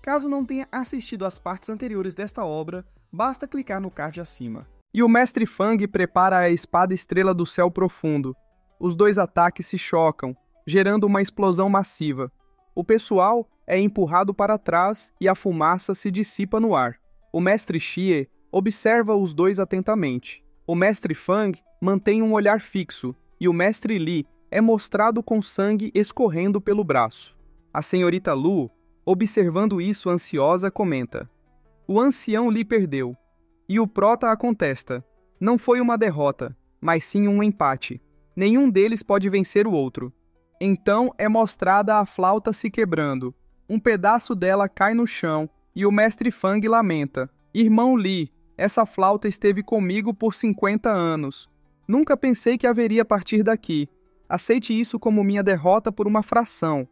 Caso não tenha assistido às partes anteriores desta obra, basta clicar no card acima. E o Mestre Fang prepara a espada Estrela do Céu Profundo. Os dois ataques se chocam, gerando uma explosão massiva. O pessoal é empurrado para trás e a fumaça se dissipa no ar. O Mestre Xie observa os dois atentamente. O Mestre Fang mantém um olhar fixo e o Mestre Li é mostrado com sangue escorrendo pelo braço. A senhorita Lu, observando isso ansiosa, comenta: "O ancião Li perdeu." E o prota a contesta: "Não foi uma derrota, mas sim um empate. Nenhum deles pode vencer o outro." Então é mostrada a flauta se quebrando. Um pedaço dela cai no chão e o Mestre Fang lamenta: "Irmão Li, essa flauta esteve comigo por 50 anos. Nunca pensei que haveria partir daqui. Aceite isso como minha derrota por uma fração."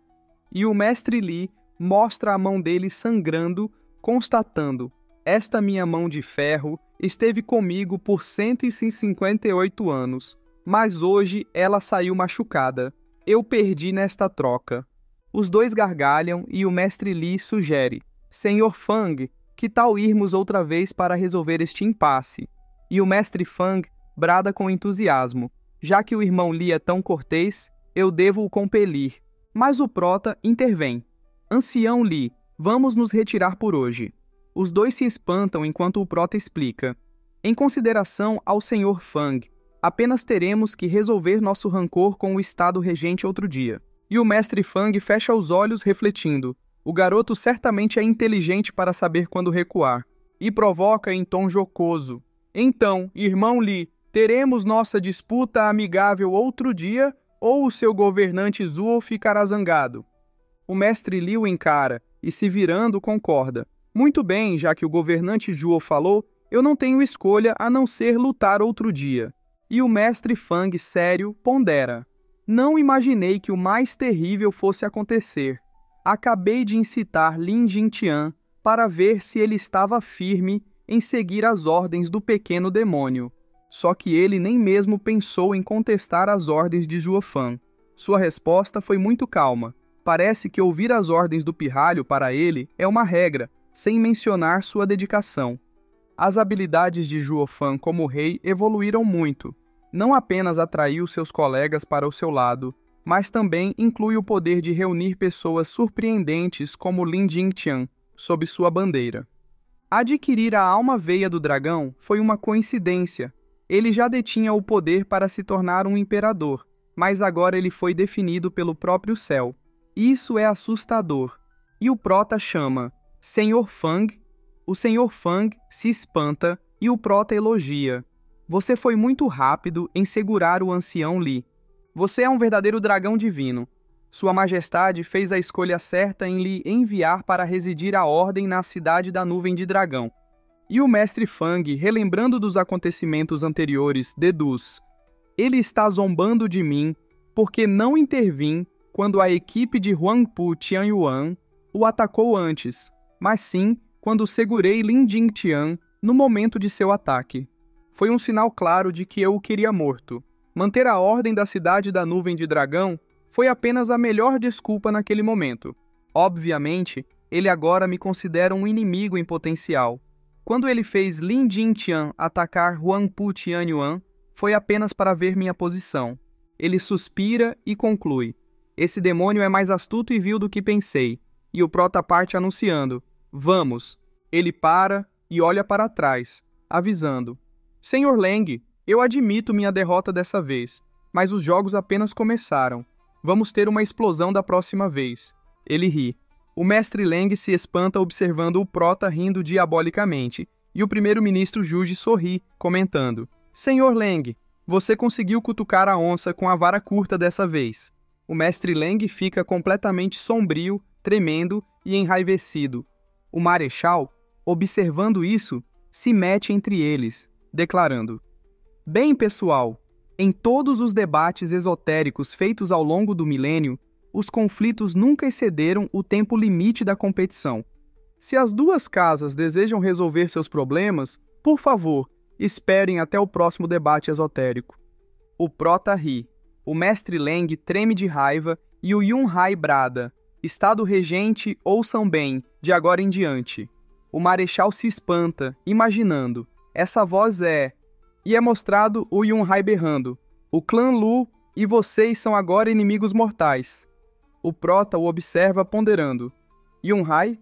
E o Mestre Li mostra a mão dele sangrando, constatando: "Esta minha mão de ferro esteve comigo por 158 anos, mas hoje ela saiu machucada. Eu perdi nesta troca." Os dois gargalham e o Mestre Li sugere: "Senhor Fang, que tal irmos outra vez para resolver este impasse?" E o Mestre Fang brada com entusiasmo: "Já que o irmão Li é tão cortês, eu devo o compelir." Mas o prota intervém: "Ancião Li, vamos nos retirar por hoje." Os dois se espantam enquanto o prota explica: "Em consideração ao Senhor Fang, apenas teremos que resolver nosso rancor com o Estado Regente outro dia." E o Mestre Fang fecha os olhos refletindo: o garoto certamente é inteligente para saber quando recuar. E provoca em tom jocoso: "Então, irmão Li, teremos nossa disputa amigável outro dia, ou o seu governante Zuo ficará zangado?" O Mestre Li o encara e, se virando, concorda: "Muito bem, já que o governante Zuo falou, eu não tenho escolha a não ser lutar outro dia." E o Mestre Fang, sério, pondera: "Não imaginei que o mais terrível fosse acontecer. Acabei de incitar Lin Jintian para ver se ele estava firme em seguir as ordens do pequeno demônio. Só que ele nem mesmo pensou em contestar as ordens de Zuo Fan. Sua resposta foi muito calma. Parece que ouvir as ordens do pirralho para ele é uma regra, sem mencionar sua dedicação." As habilidades de Zuo Fan como rei evoluíram muito. Não apenas atraiu seus colegas para o seu lado, mas também inclui o poder de reunir pessoas surpreendentes como Lin Jintian sob sua bandeira. Adquirir a alma veia do dragão foi uma coincidência. Ele já detinha o poder para se tornar um imperador, mas agora ele foi definido pelo próprio céu. Isso é assustador. E o prota chama: "Senhor Fang?" O Senhor Fang se espanta e o prota elogia: "Você foi muito rápido em segurar o ancião Li. Você é um verdadeiro dragão divino. Sua Majestade fez a escolha certa em lhe enviar para residir a ordem na cidade da Nuvem de Dragão." E o Mestre Fang, relembrando dos acontecimentos anteriores, deduz: "Ele está zombando de mim porque não intervim quando a equipe de Huangpu Tianyuan o atacou antes, mas sim quando segurei Lin Jintian no momento de seu ataque. Foi um sinal claro de que eu o queria morto. Manter a ordem da cidade da Nuvem de Dragão foi apenas a melhor desculpa naquele momento. Obviamente, ele agora me considera um inimigo em potencial. Quando ele fez Lin Jintian atacar Huangpu Tianyuan, foi apenas para ver minha posição." Ele suspira e conclui: "Esse demônio é mais astuto e vil do que pensei." E o prota parte anunciando: "Vamos." Ele para e olha para trás, avisando: "Senhor Leng, eu admito minha derrota dessa vez, mas os jogos apenas começaram. Vamos ter uma explosão da próxima vez." Ele ri. O Mestre Leng se espanta observando o prota rindo diabolicamente, e o primeiro-ministro Juji sorri, comentando: "Senhor Leng, você conseguiu cutucar a onça com a vara curta dessa vez." O Mestre Leng fica completamente sombrio, tremendo e enraivecido. O Marechal, observando isso, se mete entre eles, declarando: "Bem, pessoal, em todos os debates esotéricos feitos ao longo do milênio, os conflitos nunca excederam o tempo limite da competição. Se as duas casas desejam resolver seus problemas, por favor, esperem até o próximo debate esotérico." O prota ri. O Mestre Leng treme de raiva e o Yun Hai brada: Estado regente, ouçam bem, de agora em diante. O marechal se espanta, imaginando. Essa voz é... E é mostrado o Yun-hai berrando. O clã Lu e vocês são agora inimigos mortais. O prota o observa ponderando. Yun-hai?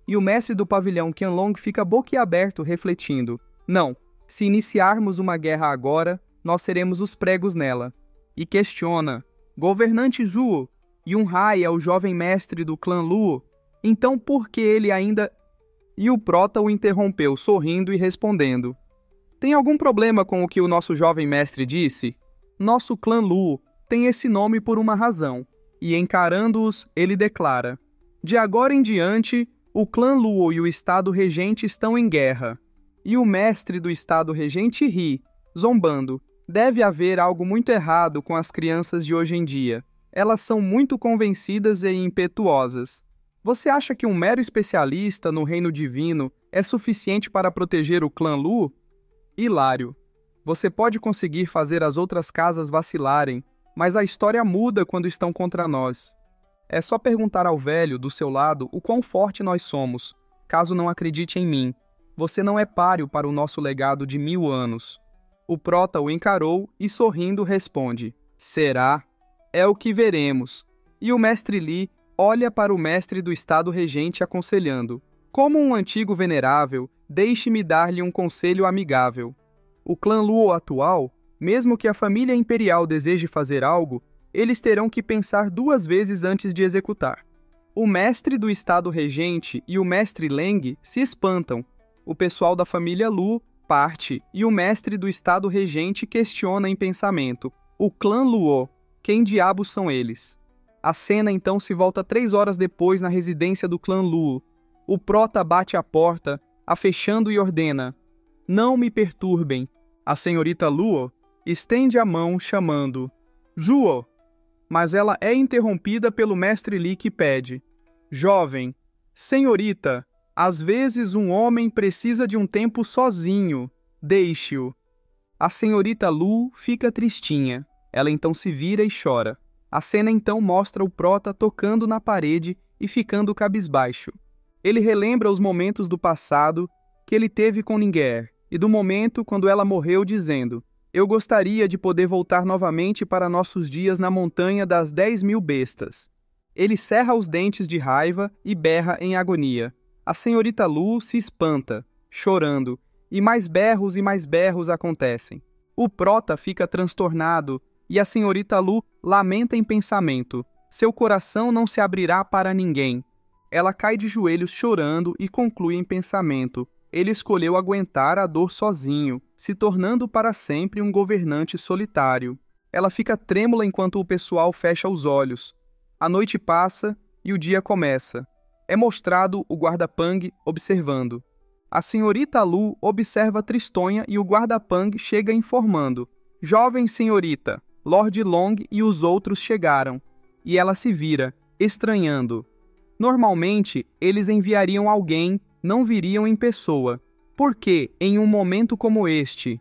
E o mestre do pavilhão Qianlong fica boquiaberto refletindo. Não, se iniciarmos uma guerra agora, nós seremos os pregos nela. E questiona. Governante Zhuo, Yun-hai é o jovem mestre do clã Luo, então por que ele ainda... E o prota o interrompeu, sorrindo e respondendo. Tem algum problema com o que o nosso jovem mestre disse? Nosso clã Luo tem esse nome por uma razão, e encarando-os, ele declara. De agora em diante, o clã Luo e o Estado Regente estão em guerra. E o mestre do Estado Regente ri, zombando. Deve haver algo muito errado com as crianças de hoje em dia. Elas são muito convencidas e impetuosas. Você acha que um mero especialista no reino divino é suficiente para proteger o clã Lu? Hilário. Você pode conseguir fazer as outras casas vacilarem, mas a história muda quando estão contra nós. É só perguntar ao velho, do seu lado, o quão forte nós somos, caso não acredite em mim. Você não é páreo para o nosso legado de 1000 anos. O prota o encarou e, sorrindo, responde. Será? É o que veremos. E o mestre Li olha para o mestre do Estado Regente aconselhando. Como um antigo venerável, deixe-me dar-lhe um conselho amigável. O clã Luo atual, mesmo que a família imperial deseje fazer algo, eles terão que pensar 2 vezes antes de executar. O mestre do Estado Regente e o mestre Leng se espantam. O pessoal da família Lu parte e o mestre do Estado Regente questiona em pensamento. O clã Luo, quem diabos são eles? A cena então se volta 3 horas depois na residência do clã Luo. O prota bate à porta, a fechando e ordena. Não me perturbem. A senhorita Luo estende a mão chamando. Zhuo! Mas ela é interrompida pelo mestre Li que pede. Jovem, senhorita, às vezes um homem precisa de um tempo sozinho. Deixe-o. A senhorita Lu fica tristinha. Ela então se vira e chora. A cena então mostra o prota tocando na parede e ficando cabisbaixo. Ele relembra os momentos do passado que ele teve com Ningguer e do momento quando ela morreu dizendo: eu gostaria de poder voltar novamente para nossos dias na montanha das 10.000 bestas. Ele cerra os dentes de raiva e berra em agonia. A senhorita Lu se espanta, chorando, e mais berros acontecem. O prota fica transtornado e a senhorita Lu lamenta em pensamento. Seu coração não se abrirá para ninguém. Ela cai de joelhos chorando e conclui em pensamento. Ele escolheu aguentar a dor sozinho, se tornando para sempre um governante solitário. Ela fica trêmula enquanto o pessoal fecha os olhos. A noite passa e o dia começa. É mostrado o guarda-pang observando. A senhorita Lu observa tristonha e o guarda-pang chega informando. Jovem senhorita, Lord Long e os outros chegaram. E ela se vira, estranhando. Normalmente, eles enviariam alguém, não viriam em pessoa. Por que, em um momento como este?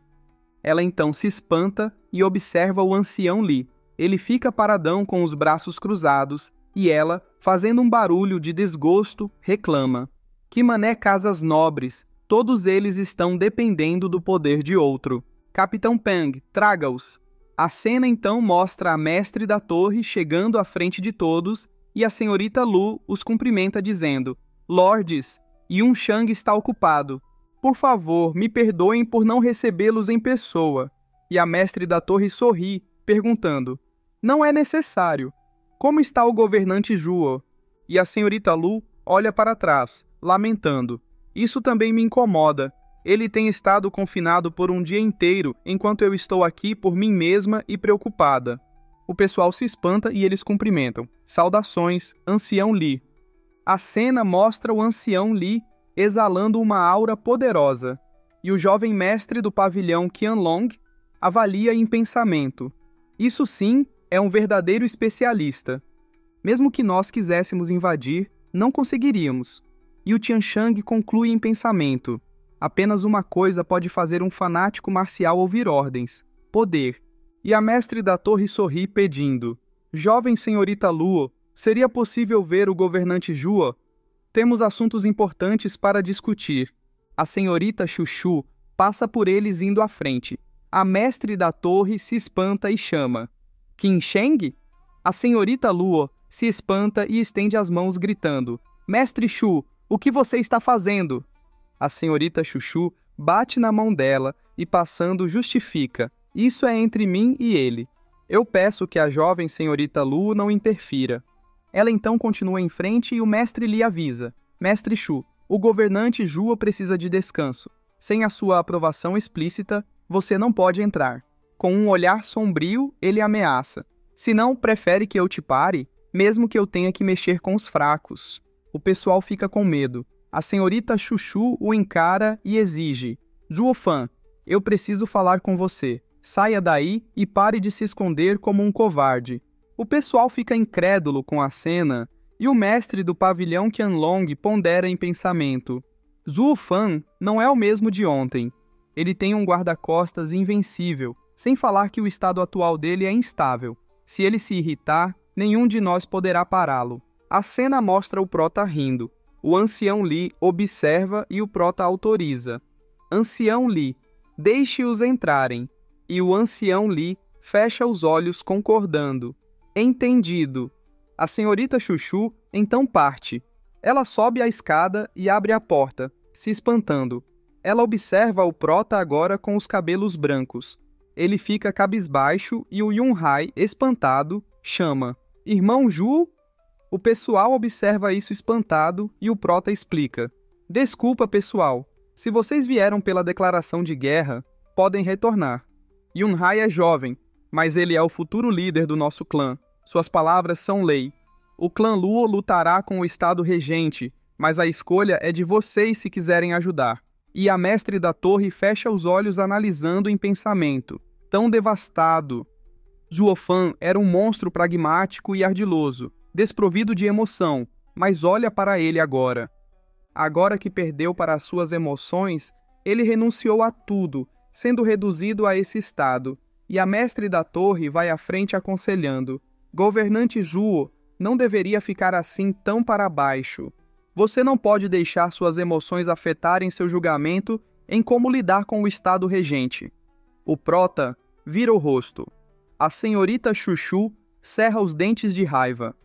Ela então se espanta e observa o ancião Li. Ele fica paradão com os braços cruzados e ela, fazendo um barulho de desgosto, reclama. Que mané casas nobres, todos eles estão dependendo do poder de outro. Capitão Peng, traga-os. A cena então mostra a mestre da torre chegando à frente de todos e a senhorita Lu os cumprimenta dizendo: Lordes, Yun Shang está ocupado. Por favor, me perdoem por não recebê-los em pessoa. E a mestre da torre sorri, perguntando: Não é necessário. Como está o governante Zhuo? E a senhorita Lu olha para trás, lamentando. Isso também me incomoda. Ele tem estado confinado por um dia inteiro, enquanto eu estou aqui por mim mesma e preocupada. O pessoal se espanta e eles cumprimentam. Saudações, ancião Li. A cena mostra o ancião Li exalando uma aura poderosa, e o jovem mestre do pavilhão Qianlong avalia em pensamento. Isso sim é um verdadeiro especialista. Mesmo que nós quiséssemos invadir, não conseguiríamos. E o Tianshang conclui em pensamento. Apenas uma coisa pode fazer um fanático marcial ouvir ordens: poder. E a mestre da torre sorri pedindo: Jovem senhorita Luo, Seria possível ver o governante Jua? Temos assuntos importantes para discutir. A senhorita Chuchu passa por eles indo à frente. A mestre da torre se espanta e chama. Qin Sheng? A senhorita Luo se espanta e estende as mãos gritando. Mestre Shu, o que você está fazendo? A senhorita Chuchu bate na mão dela e passando justifica. Isso é entre mim e ele. Eu peço que a jovem senhorita Luo não interfira. Ela então continua em frente e o mestre lhe avisa. Mestre Shu, o governante Jua precisa de descanso. Sem a sua aprovação explícita, você não pode entrar. Com um olhar sombrio, ele ameaça. Se não, prefere que eu te pare, mesmo que eu tenha que mexer com os fracos. O pessoal fica com medo. A senhorita Chuchu o encara e exige. Juofan, eu preciso falar com você. Saia daí e pare de se esconder como um covarde. O pessoal fica incrédulo com a cena e o mestre do pavilhão Qianlong pondera em pensamento. Juofan não é o mesmo de ontem. Ele tem um guarda-costas invencível, sem falar que o estado atual dele é instável. Se ele se irritar, nenhum de nós poderá pará-lo. A cena mostra o prota rindo. O ancião Li observa e o prota autoriza. Ancião Li, deixe-os entrarem. E o ancião Li fecha os olhos concordando. Entendido. A senhorita Chuchu então parte. Ela sobe a escada e abre a porta, se espantando. Ela observa o prota agora com os cabelos brancos. Ele fica cabisbaixo e o Yunhai, espantado, chama. Irmão Ju? O pessoal observa isso espantado e o prota explica. Desculpa, pessoal. Se vocês vieram pela declaração de guerra, podem retornar. Yunhai é jovem, mas ele é o futuro líder do nosso clã. Suas palavras são lei. O clã Luo lutará com o estado regente, mas a escolha é de vocês se quiserem ajudar. E a mestre da torre fecha os olhos analisando em pensamento. Tão devastado. Juofan era um monstro pragmático e ardiloso, desprovido de emoção, mas olha para ele agora. Agora que perdeu para as suas emoções, ele renunciou a tudo, sendo reduzido a esse estado, e a mestre da torre vai à frente aconselhando. Governante Juo não deveria ficar assim tão para baixo. Você não pode deixar suas emoções afetarem seu julgamento em como lidar com o estado regente. O prota vira o rosto. A senhorita Chuchu cerra os dentes de raiva.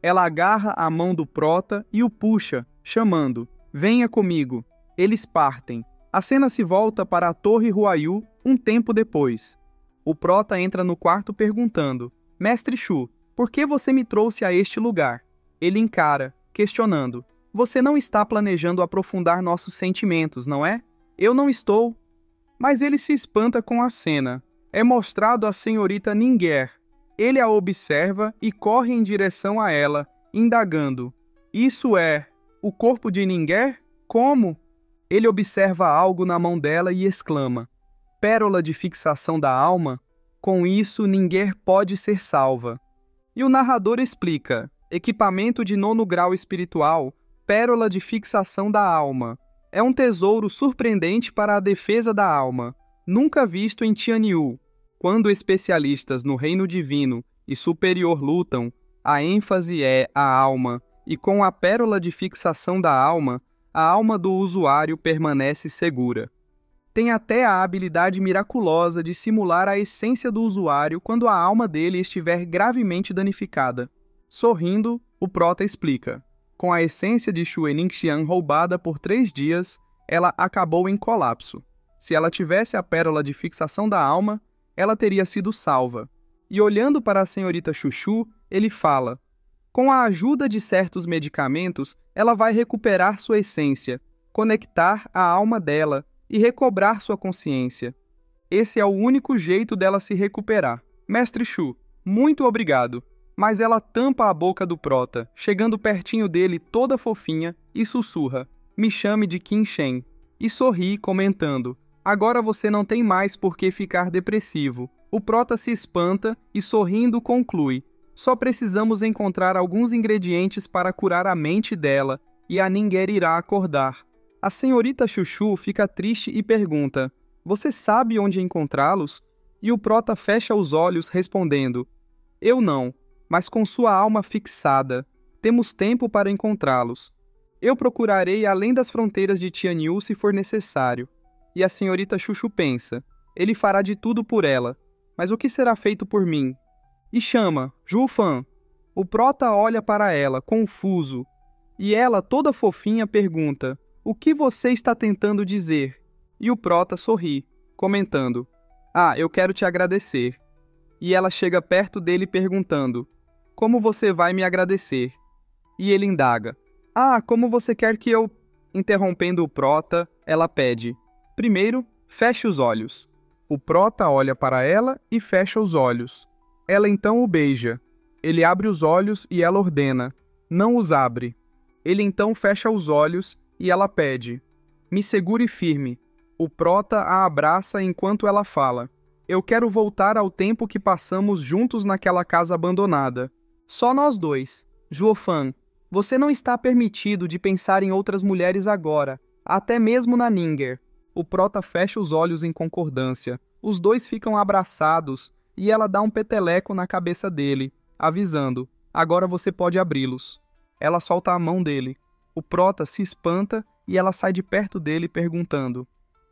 Ela agarra a mão do prota e o puxa, chamando. Venha comigo. Eles partem. A cena se volta para a Torre Huayu um tempo depois. O prota entra no quarto perguntando. Mestre Shu, por que você me trouxe a este lugar? Ele encara, questionando. Você não está planejando aprofundar nossos sentimentos, não é? Eu não estou. Mas ele se espanta com a cena. É mostrado a senhorita Ninger. Ele a observa e corre em direção a ela, indagando. Isso é o corpo de Ninger? Como? Ele observa algo na mão dela e exclama. Pérola de fixação da alma? Com isso, Ninger pode ser salva. E o narrador explica. Equipamento de 9º grau espiritual, pérola de fixação da alma. É um tesouro surpreendente para a defesa da alma, nunca visto em Tianyu. Quando especialistas no reino divino e superior lutam, a ênfase é a alma, e com a pérola de fixação da alma, a alma do usuário permanece segura. Tem até a habilidade miraculosa de simular a essência do usuário quando a alma dele estiver gravemente danificada. Sorrindo, o prota explica. Com a essência de Xue Ningxian roubada por 3 dias, ela acabou em colapso. Se ela tivesse a pérola de fixação da alma, ela teria sido salva. E olhando para a senhorita Chuchu, ele fala, com a ajuda de certos medicamentos, ela vai recuperar sua essência, conectar a alma dela e recobrar sua consciência. Esse é o único jeito dela se recuperar. Mestre Shu, muito obrigado. Mas ela tampa a boca do prota, chegando pertinho dele toda fofinha, e sussurra, me chame de Qin Shen, e sorri, comentando, agora você não tem mais por que ficar depressivo. O prota se espanta e sorrindo conclui, só precisamos encontrar alguns ingredientes para curar a mente dela, e a Ninger irá acordar. A senhorita Chuchu fica triste e pergunta, você sabe onde encontrá-los? E o prota fecha os olhos respondendo, eu não. mas com sua alma fixada. Temos tempo para encontrá-los. Eu procurarei além das fronteiras de Tianyu se for necessário. E a senhorita Chuchu pensa, ele fará de tudo por ela, mas o que será feito por mim? E chama, Juofan. O prota olha para ela, confuso, e ela, toda fofinha, pergunta, o que você está tentando dizer? E o prota sorri, comentando, eu quero te agradecer. E ela chega perto dele perguntando, como você vai me agradecer? E ele indaga, como você quer que eu... Interrompendo o prota, ela pede, primeiro, feche os olhos. O prota olha para ela e fecha os olhos. Ela então o beija. Ele abre os olhos e ela ordena, não os abre. Ele então fecha os olhos e ela pede, me segure firme. O prota a abraça enquanto ela fala, eu quero voltar ao tempo que passamos juntos naquela casa abandonada. Só nós dois. Juofan, você não está permitido de pensar em outras mulheres agora, até mesmo na Ninger. O prota fecha os olhos em concordância. Os dois ficam abraçados e ela dá um peteleco na cabeça dele, avisando, agora você pode abri-los. Ela solta a mão dele. O prota se espanta e ela sai de perto dele perguntando,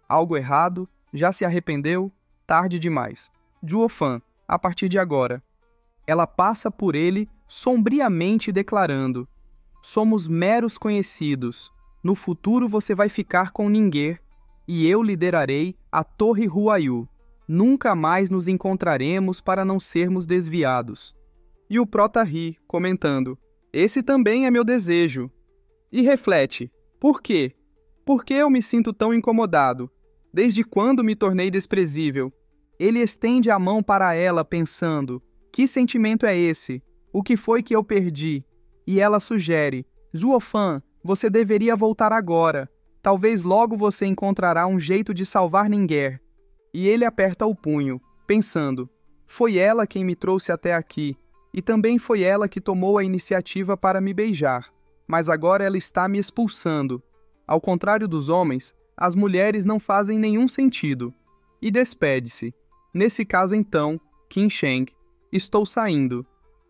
algo errado? Já se arrependeu? Tarde demais. Juofan, a partir de agora. Ela passa por ele sombriamente declarando, somos meros conhecidos. No futuro você vai ficar com ninguém e eu liderarei a Torre Huayu. Nunca mais nos encontraremos para não sermos desviados. E o prota ri, comentando, esse também é meu desejo. E reflete, por quê? Por que eu me sinto tão incomodado? Desde quando me tornei desprezível? Ele estende a mão para ela pensando, que sentimento é esse? O que foi que eu perdi? E ela sugere, Juofan, você deveria voltar agora. Talvez logo você encontrará um jeito de salvar ninguém. E ele aperta o punho, pensando, foi ela quem me trouxe até aqui, e também foi ela que tomou a iniciativa para me beijar, mas agora ela está me expulsando. Ao contrário dos homens, as mulheres não fazem nenhum sentido. E despede-se. Nesse caso então, Qin Sheng, estou saindo.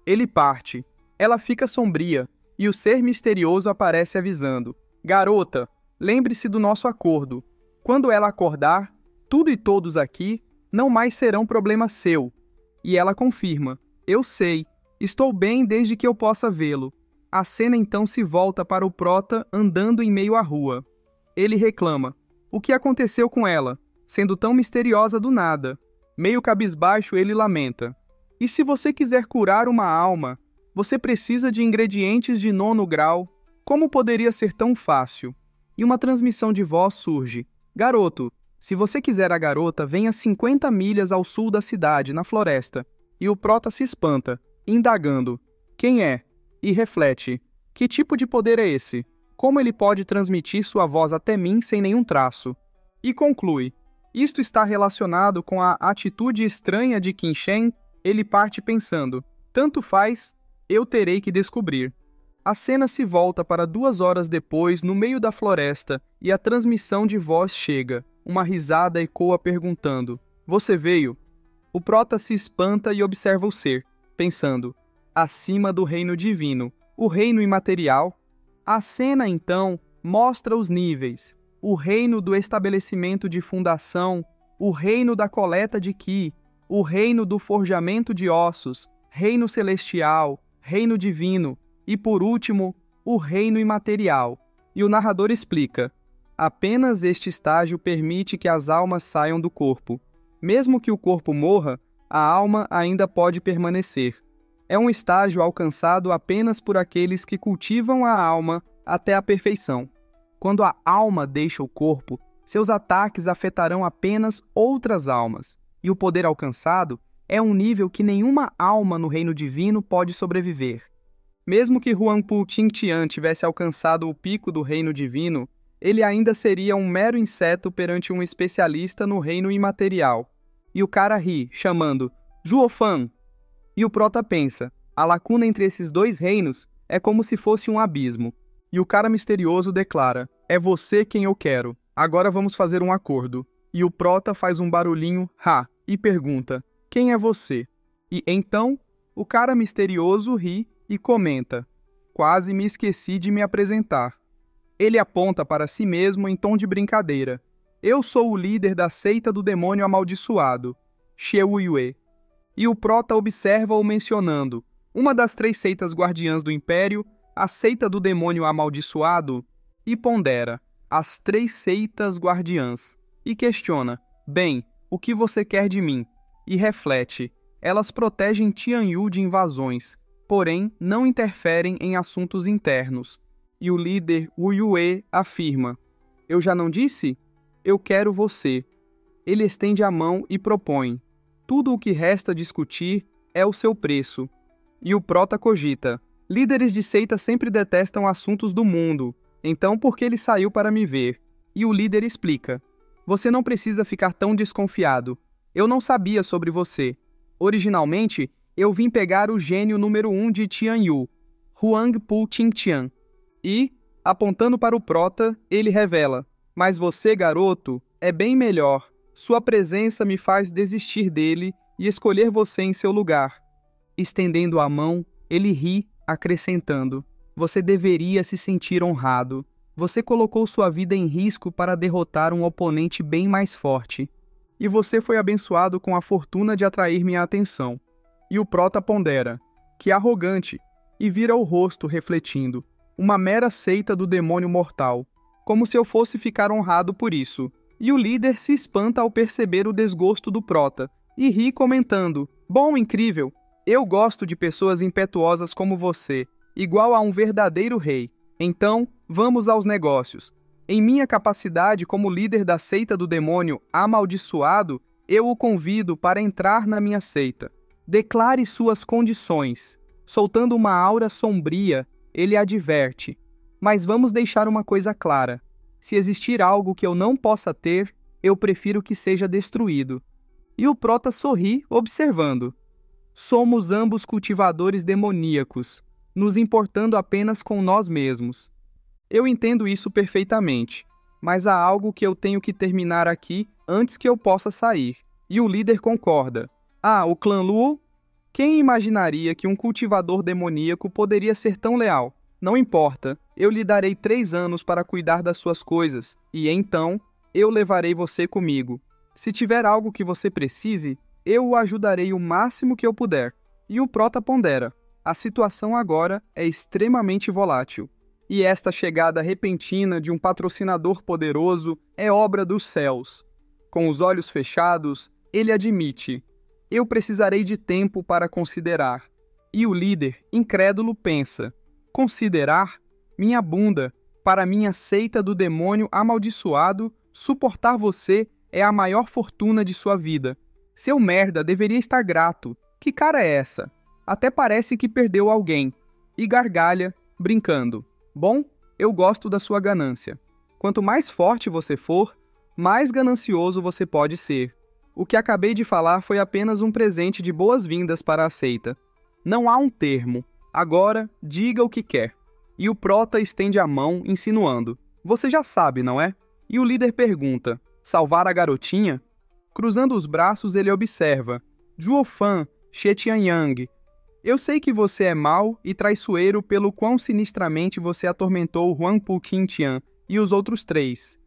Ele parte. Ela fica sombria, e o ser misterioso aparece avisando, garota, lembre-se do nosso acordo. Quando ela acordar, tudo e todos aqui não mais serão problema seu. E ela confirma, eu sei, estou bem desde que eu possa vê-lo. A cena então se volta para o prota andando em meio à rua. Ele reclama, o que aconteceu com ela, sendo tão misteriosa do nada? Meio cabisbaixo ele lamenta, e se você quiser curar uma alma, você precisa de ingredientes de 9º grau, como poderia ser tão fácil? E uma transmissão de voz surge, garoto, se você quiser a garota, venha 50 milhas ao sul da cidade, na floresta. E o prota se espanta, indagando, quem é? E reflete, que tipo de poder é esse? Como ele pode transmitir sua voz até mim sem nenhum traço? E conclui, isto está relacionado com a atitude estranha de Qin Sheng? Ele parte pensando, tanto faz, eu terei que descobrir. A cena se volta para 2 horas depois, no meio da floresta, e a transmissão de voz chega. Uma risada ecoa perguntando, você veio? O prota se espanta e observa o ser, pensando, acima do reino divino, o reino imaterial. A cena, então, mostra os níveis, o reino do estabelecimento de fundação, o reino da coleta de Qi, o reino do forjamento de ossos, reino celestial, reino divino e, por último, o reino imaterial. E o narrador explica, apenas este estágio permite que as almas saiam do corpo. Mesmo que o corpo morra, a alma ainda pode permanecer. É um estágio alcançado apenas por aqueles que cultivam a alma até a perfeição. Quando a alma deixa o corpo, seus ataques afetarão apenas outras almas, e o poder alcançado é um nível que nenhuma alma no reino divino pode sobreviver. Mesmo que Huangpu Qingtian tivesse alcançado o pico do reino divino, ele ainda seria um mero inseto perante um especialista no reino imaterial. E o cara ri, chamando, Juofan! E o prota pensa, a lacuna entre esses dois reinos é como se fosse um abismo. E o cara misterioso declara, é você quem eu quero, agora vamos fazer um acordo. E o prota faz um barulhinho, ha, e pergunta, quem é você? E então, O cara misterioso ri e comenta: quase me esqueci de me apresentar. Ele aponta para si mesmo em tom de brincadeira. Eu sou o líder da seita do demônio amaldiçoado, Xieyue. E o prota observa-o mencionando uma das 3 seitas guardiãs do Império, a seita do demônio amaldiçoado, e pondera as 3 seitas guardiãs, e questiona: bem, o que você quer de mim? E reflete: elas protegem Tianyu de invasões, porém não interferem em assuntos internos. E o líder Wu Yue afirma: eu já não disse? Eu quero você. Ele estende a mão e propõe: tudo o que resta discutir é o seu preço. E o prota cogita: líderes de seita sempre detestam assuntos do mundo, então por que ele saiu para me ver? E o líder explica: você não precisa ficar tão desconfiado. Eu não sabia sobre você. Originalmente, eu vim pegar o gênio número 1 de Tianyu, Huang Pu Qingtian. E, apontando para o prota, ele revela: mas você, garoto, é bem melhor. Sua presença me faz desistir dele e escolher você em seu lugar. Estendendo a mão, ele ri, acrescentando: você deveria se sentir honrado. Você colocou sua vida em risco para derrotar um oponente bem mais forte. E você foi abençoado com a fortuna de atrair minha atenção. E o prota pondera: que arrogante, e vira o rosto refletindo: uma mera seita do demônio mortal, como se eu fosse ficar honrado por isso. E o líder se espanta ao perceber o desgosto do prota, e ri comentando: bom, incrível, eu gosto de pessoas impetuosas como você, igual a um verdadeiro rei. Então, vamos aos negócios. Em minha capacidade como líder da seita do demônio amaldiçoado, eu o convido para entrar na minha seita. Declare suas condições. Soltando uma aura sombria, ele adverte: mas vamos deixar uma coisa clara. Se existir algo que eu não possa ter, eu prefiro que seja destruído. E o prota sorri, observando: somos ambos cultivadores demoníacos, nos importando apenas com nós mesmos. Eu entendo isso perfeitamente, mas há algo que eu tenho que terminar aqui antes que eu possa sair. E o líder concorda: ah, o clã Luo? Quem imaginaria que um cultivador demoníaco poderia ser tão leal? Não importa, eu lhe darei 3 anos para cuidar das suas coisas, e então eu levarei você comigo. Se tiver algo que você precise, eu o ajudarei o máximo que eu puder. E o prota pondera: a situação agora é extremamente volátil. E esta chegada repentina de um patrocinador poderoso é obra dos céus. Com os olhos fechados, ele admite: eu precisarei de tempo para considerar. E o líder, incrédulo, pensa: considerar? Minha bunda, para minha seita do demônio amaldiçoado, suportar você é a maior fortuna de sua vida. Seu merda deveria estar grato. Que cara é essa? Até parece que perdeu alguém. E gargalha, brincando: bom, eu gosto da sua ganância. Quanto mais forte você for, mais ganancioso você pode ser. O que acabei de falar foi apenas um presente de boas-vindas para a seita. Não há um termo. Agora, diga o que quer. E o prota estende a mão, insinuando: você já sabe, não é? E o líder pergunta: salvar a garotinha? Cruzando os braços, ele observa: Zhuofan, Xie-Tianyang, eu sei que você é mau e traiçoeiro pelo quão sinistramente você atormentou Huang Pu Qingtian e os outros 3.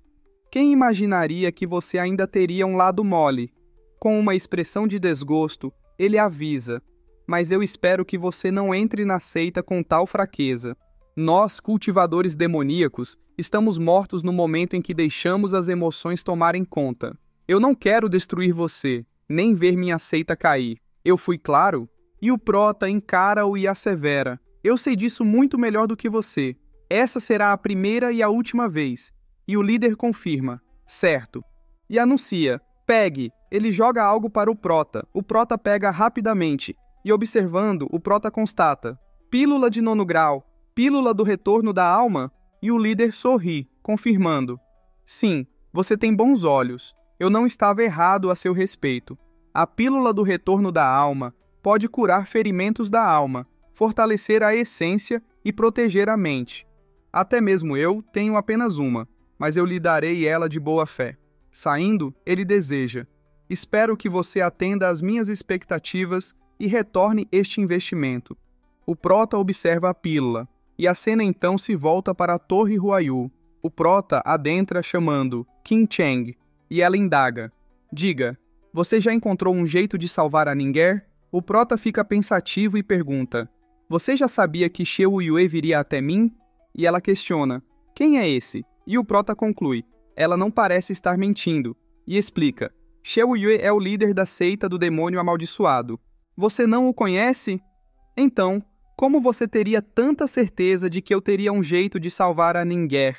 Quem imaginaria que você ainda teria um lado mole? Com uma expressão de desgosto, ele avisa: mas eu espero que você não entre na seita com tal fraqueza. Nós, cultivadores demoníacos, estamos mortos no momento em que deixamos as emoções tomarem conta. Eu não quero destruir você, nem ver minha seita cair. Eu fui claro? E o prota encara-o e assevera: eu sei disso muito melhor do que você. Essa será a primeira e a última vez. E o líder confirma: certo. E anuncia: pegue. Ele joga algo para o prota. O prota pega rapidamente. E observando, o prota constata: pílula de 9º grau, pílula do retorno da alma? E o líder sorri, confirmando: sim, você tem bons olhos. Eu não estava errado a seu respeito. A pílula do retorno da alma pode curar ferimentos da alma, fortalecer a essência e proteger a mente. Até mesmo eu tenho apenas uma, mas eu lhe darei ela de boa fé. Saindo, ele deseja: espero que você atenda às minhas expectativas e retorne este investimento. O Prota observa a pílula, e a cena então se volta para a Torre Huayu. O Prota adentra chamando Qin Cheng, e ela indaga: diga, você já encontrou um jeito de salvar a Ninger? O Prota fica pensativo e pergunta: você já sabia que Xiao Yue viria até mim? E ela questiona: quem é esse? E o Prota conclui: ela não parece estar mentindo, e explica: Xiao Yue é o líder da seita do demônio amaldiçoado. Você não o conhece? Então, como você teria tanta certeza de que eu teria um jeito de salvar a Ninger?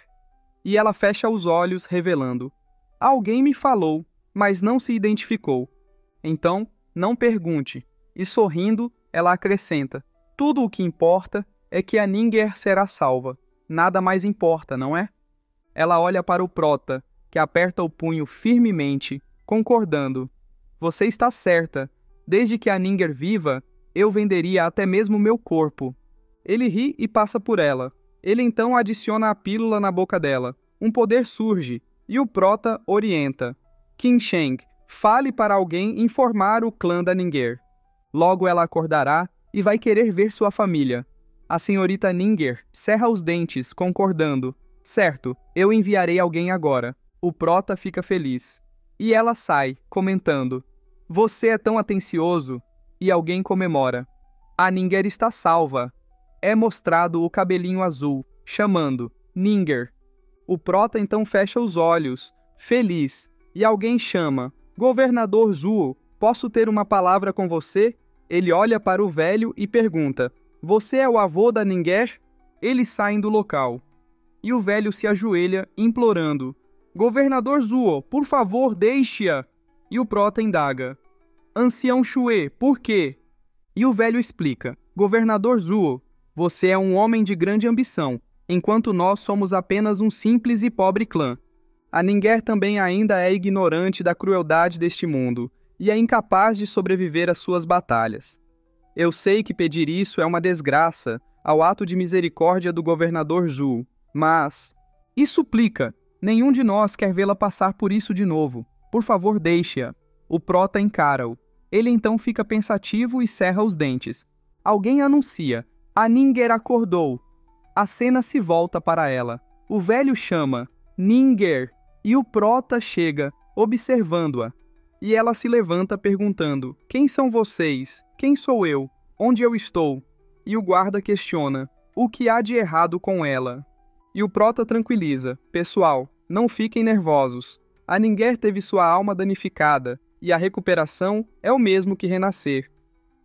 E ela fecha os olhos, revelando: alguém me falou, mas não se identificou. Então, não pergunte. E sorrindo, ela acrescenta: tudo o que importa é que a Ninger será salva. Nada mais importa, não é? Ela olha para o Prota, que aperta o punho firmemente, concordando: você está certa. Desde que a Ninger viva, eu venderia até mesmo meu corpo. Ele ri e passa por ela. Ele então adiciona a pílula na boca dela. Um poder surge, e o Prota orienta: Qin Sheng, fale para alguém informar o clã da Ninger. Logo ela acordará e vai querer ver sua família. A senhorita Ninger cerra os dentes, concordando: certo, eu enviarei alguém agora. O Prota fica feliz. E ela sai, comentando: você é tão atencioso. E alguém comemora: a Ninger está salva. É mostrado o cabelinho azul, chamando: Ninger. O Prota então fecha os olhos, feliz, e alguém chama: Governador Zuo, posso ter uma palavra com você? Ele olha para o velho e pergunta: você é o avô da Ninger? Eles saem do local. E o velho se ajoelha, implorando: Governador Zuo, por favor, deixe-a. E o Prota indaga: Ancião Xue, por quê? E o velho explica: Governador Zuo, você é um homem de grande ambição, enquanto nós somos apenas um simples e pobre clã. A Ninger também ainda é ignorante da crueldade deste mundo, e é incapaz de sobreviver às suas batalhas. Eu sei que pedir isso é uma desgraça ao ato de misericórdia do governador Zhu, mas... E suplica, nenhum de nós quer vê-la passar por isso de novo. Por favor, deixe-a. O Prota encara-o. Ele então fica pensativo e cerra os dentes. Alguém anuncia: a Ninger acordou. A cena se volta para ela. O velho chama: Ninger, e o Prota chega, observando-a. E ela se levanta perguntando: quem são vocês? Quem sou eu? Onde eu estou? E o guarda questiona: o que há de errado com ela? E o Prota tranquiliza: pessoal, não fiquem nervosos. A Ninger teve sua alma danificada, e a recuperação é o mesmo que renascer.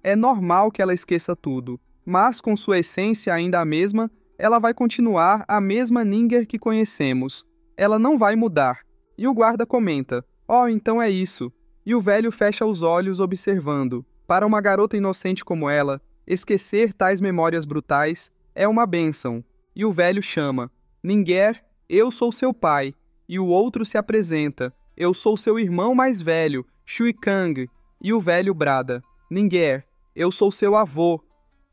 É normal que ela esqueça tudo, mas com sua essência ainda a mesma, ela vai continuar a mesma Ninger que conhecemos. Ela não vai mudar. E o guarda comenta: oh, então é isso. E o velho fecha os olhos observando. Para uma garota inocente como ela, esquecer tais memórias brutais é uma bênção. E o velho chama: Ninger, eu sou seu pai. E o outro se apresenta: eu sou seu irmão mais velho, Shui Kang. E o velho brada: Ninger, eu sou seu avô.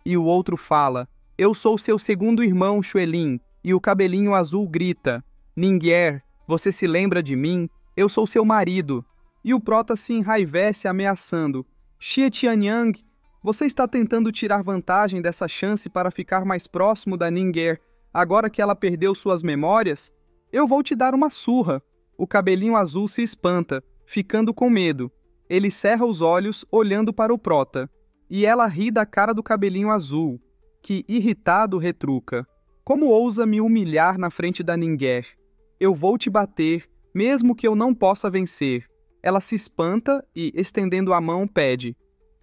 E o outro fala: eu sou seu segundo irmão, Xuelin. E o cabelinho azul grita: Ninger, você se lembra de mim? Eu sou seu marido. E o Prota se enraivece ameaçando: Xie Tianyang, você está tentando tirar vantagem dessa chance para ficar mais próximo da Ninger, agora que ela perdeu suas memórias? Eu vou te dar uma surra. O cabelinho azul se espanta, ficando com medo. Ele cerra os olhos, olhando para o Prota. E ela ri da cara do cabelinho azul, que, irritado, retruca: como ousa me humilhar na frente da Ninger? Eu vou te bater, mesmo que eu não possa vencer. Ela se espanta e, estendendo a mão, pede: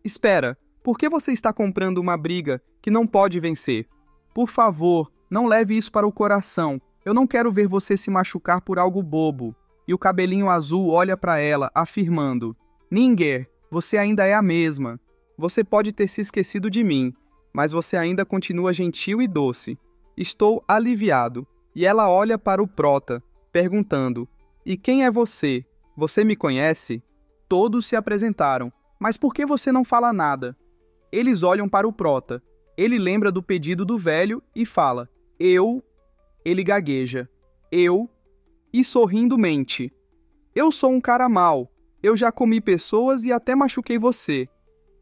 espera, por que você está comprando uma briga que não pode vencer? Por favor, não leve isso para o coração. Eu não quero ver você se machucar por algo bobo. E o cabelinho azul olha para ela, afirmando: Ninger, você ainda é a mesma. Você pode ter se esquecido de mim, mas você ainda continua gentil e doce. Estou aliviado. E ela olha para o Prota, perguntando: e quem é você? Você me conhece? Todos se apresentaram. Mas por que você não fala nada? Eles olham para o Prota. Ele lembra do pedido do velho e fala: eu... Ele gagueja: eu... E sorrindo mente: eu sou um cara mau. Eu já comi pessoas e até machuquei você.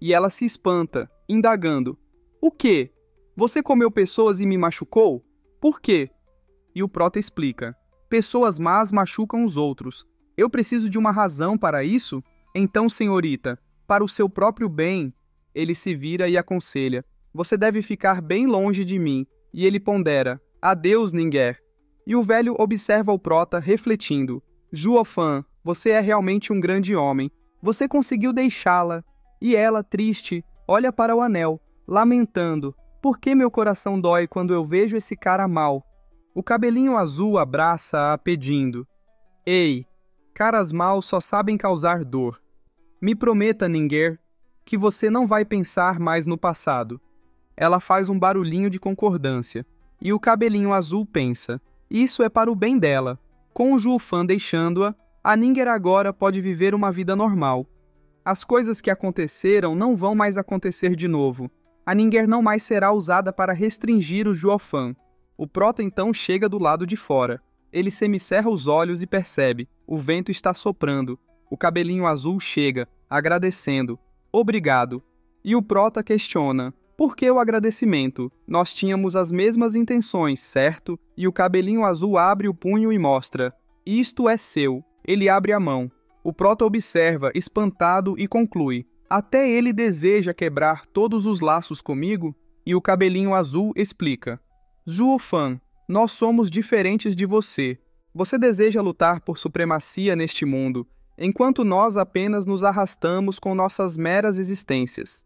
e ela se espanta, indagando: "O quê? Você comeu pessoas e me machucou? Por quê?" E o prota explica: "Pessoas más machucam os outros. Eu preciso de uma razão para isso? Então, senhorita, para o seu próprio bem." Ele se vira e aconselha: "Você deve ficar bem longe de mim." E ele pondera: "Adeus, Ninger." E o velho observa o prota refletindo: "Juofan, você é realmente um grande homem. Você conseguiu deixá-la." E ela, triste, olha para o anel, lamentando: "Por que meu coração dói quando eu vejo esse cara mau?" O cabelinho azul abraça-a pedindo: "Ei, caras maus só sabem causar dor. Me prometa, Ninger, que você não vai pensar mais no passado." Ela faz um barulhinho de concordância, e o cabelinho azul pensa: isso é para o bem dela. Com o Juofan deixando-a, a Ninger agora pode viver uma vida normal. As coisas que aconteceram não vão mais acontecer de novo. A Ninger não mais será usada para restringir o Juofan. O prota então chega do lado de fora. Ele semicerra os olhos e percebe: o vento está soprando. O cabelinho azul chega, agradecendo: "Obrigado." E o prota questiona: "Por que o agradecimento? Nós tínhamos as mesmas intenções, certo?" E o cabelinho azul abre o punho e mostra: "Isto é seu." Ele abre a mão. O prota observa, espantado, e conclui: "Até ele deseja quebrar todos os laços comigo?" E o cabelinho azul explica: "Juofan, nós somos diferentes de você. Você deseja lutar por supremacia neste mundo, enquanto nós apenas nos arrastamos com nossas meras existências.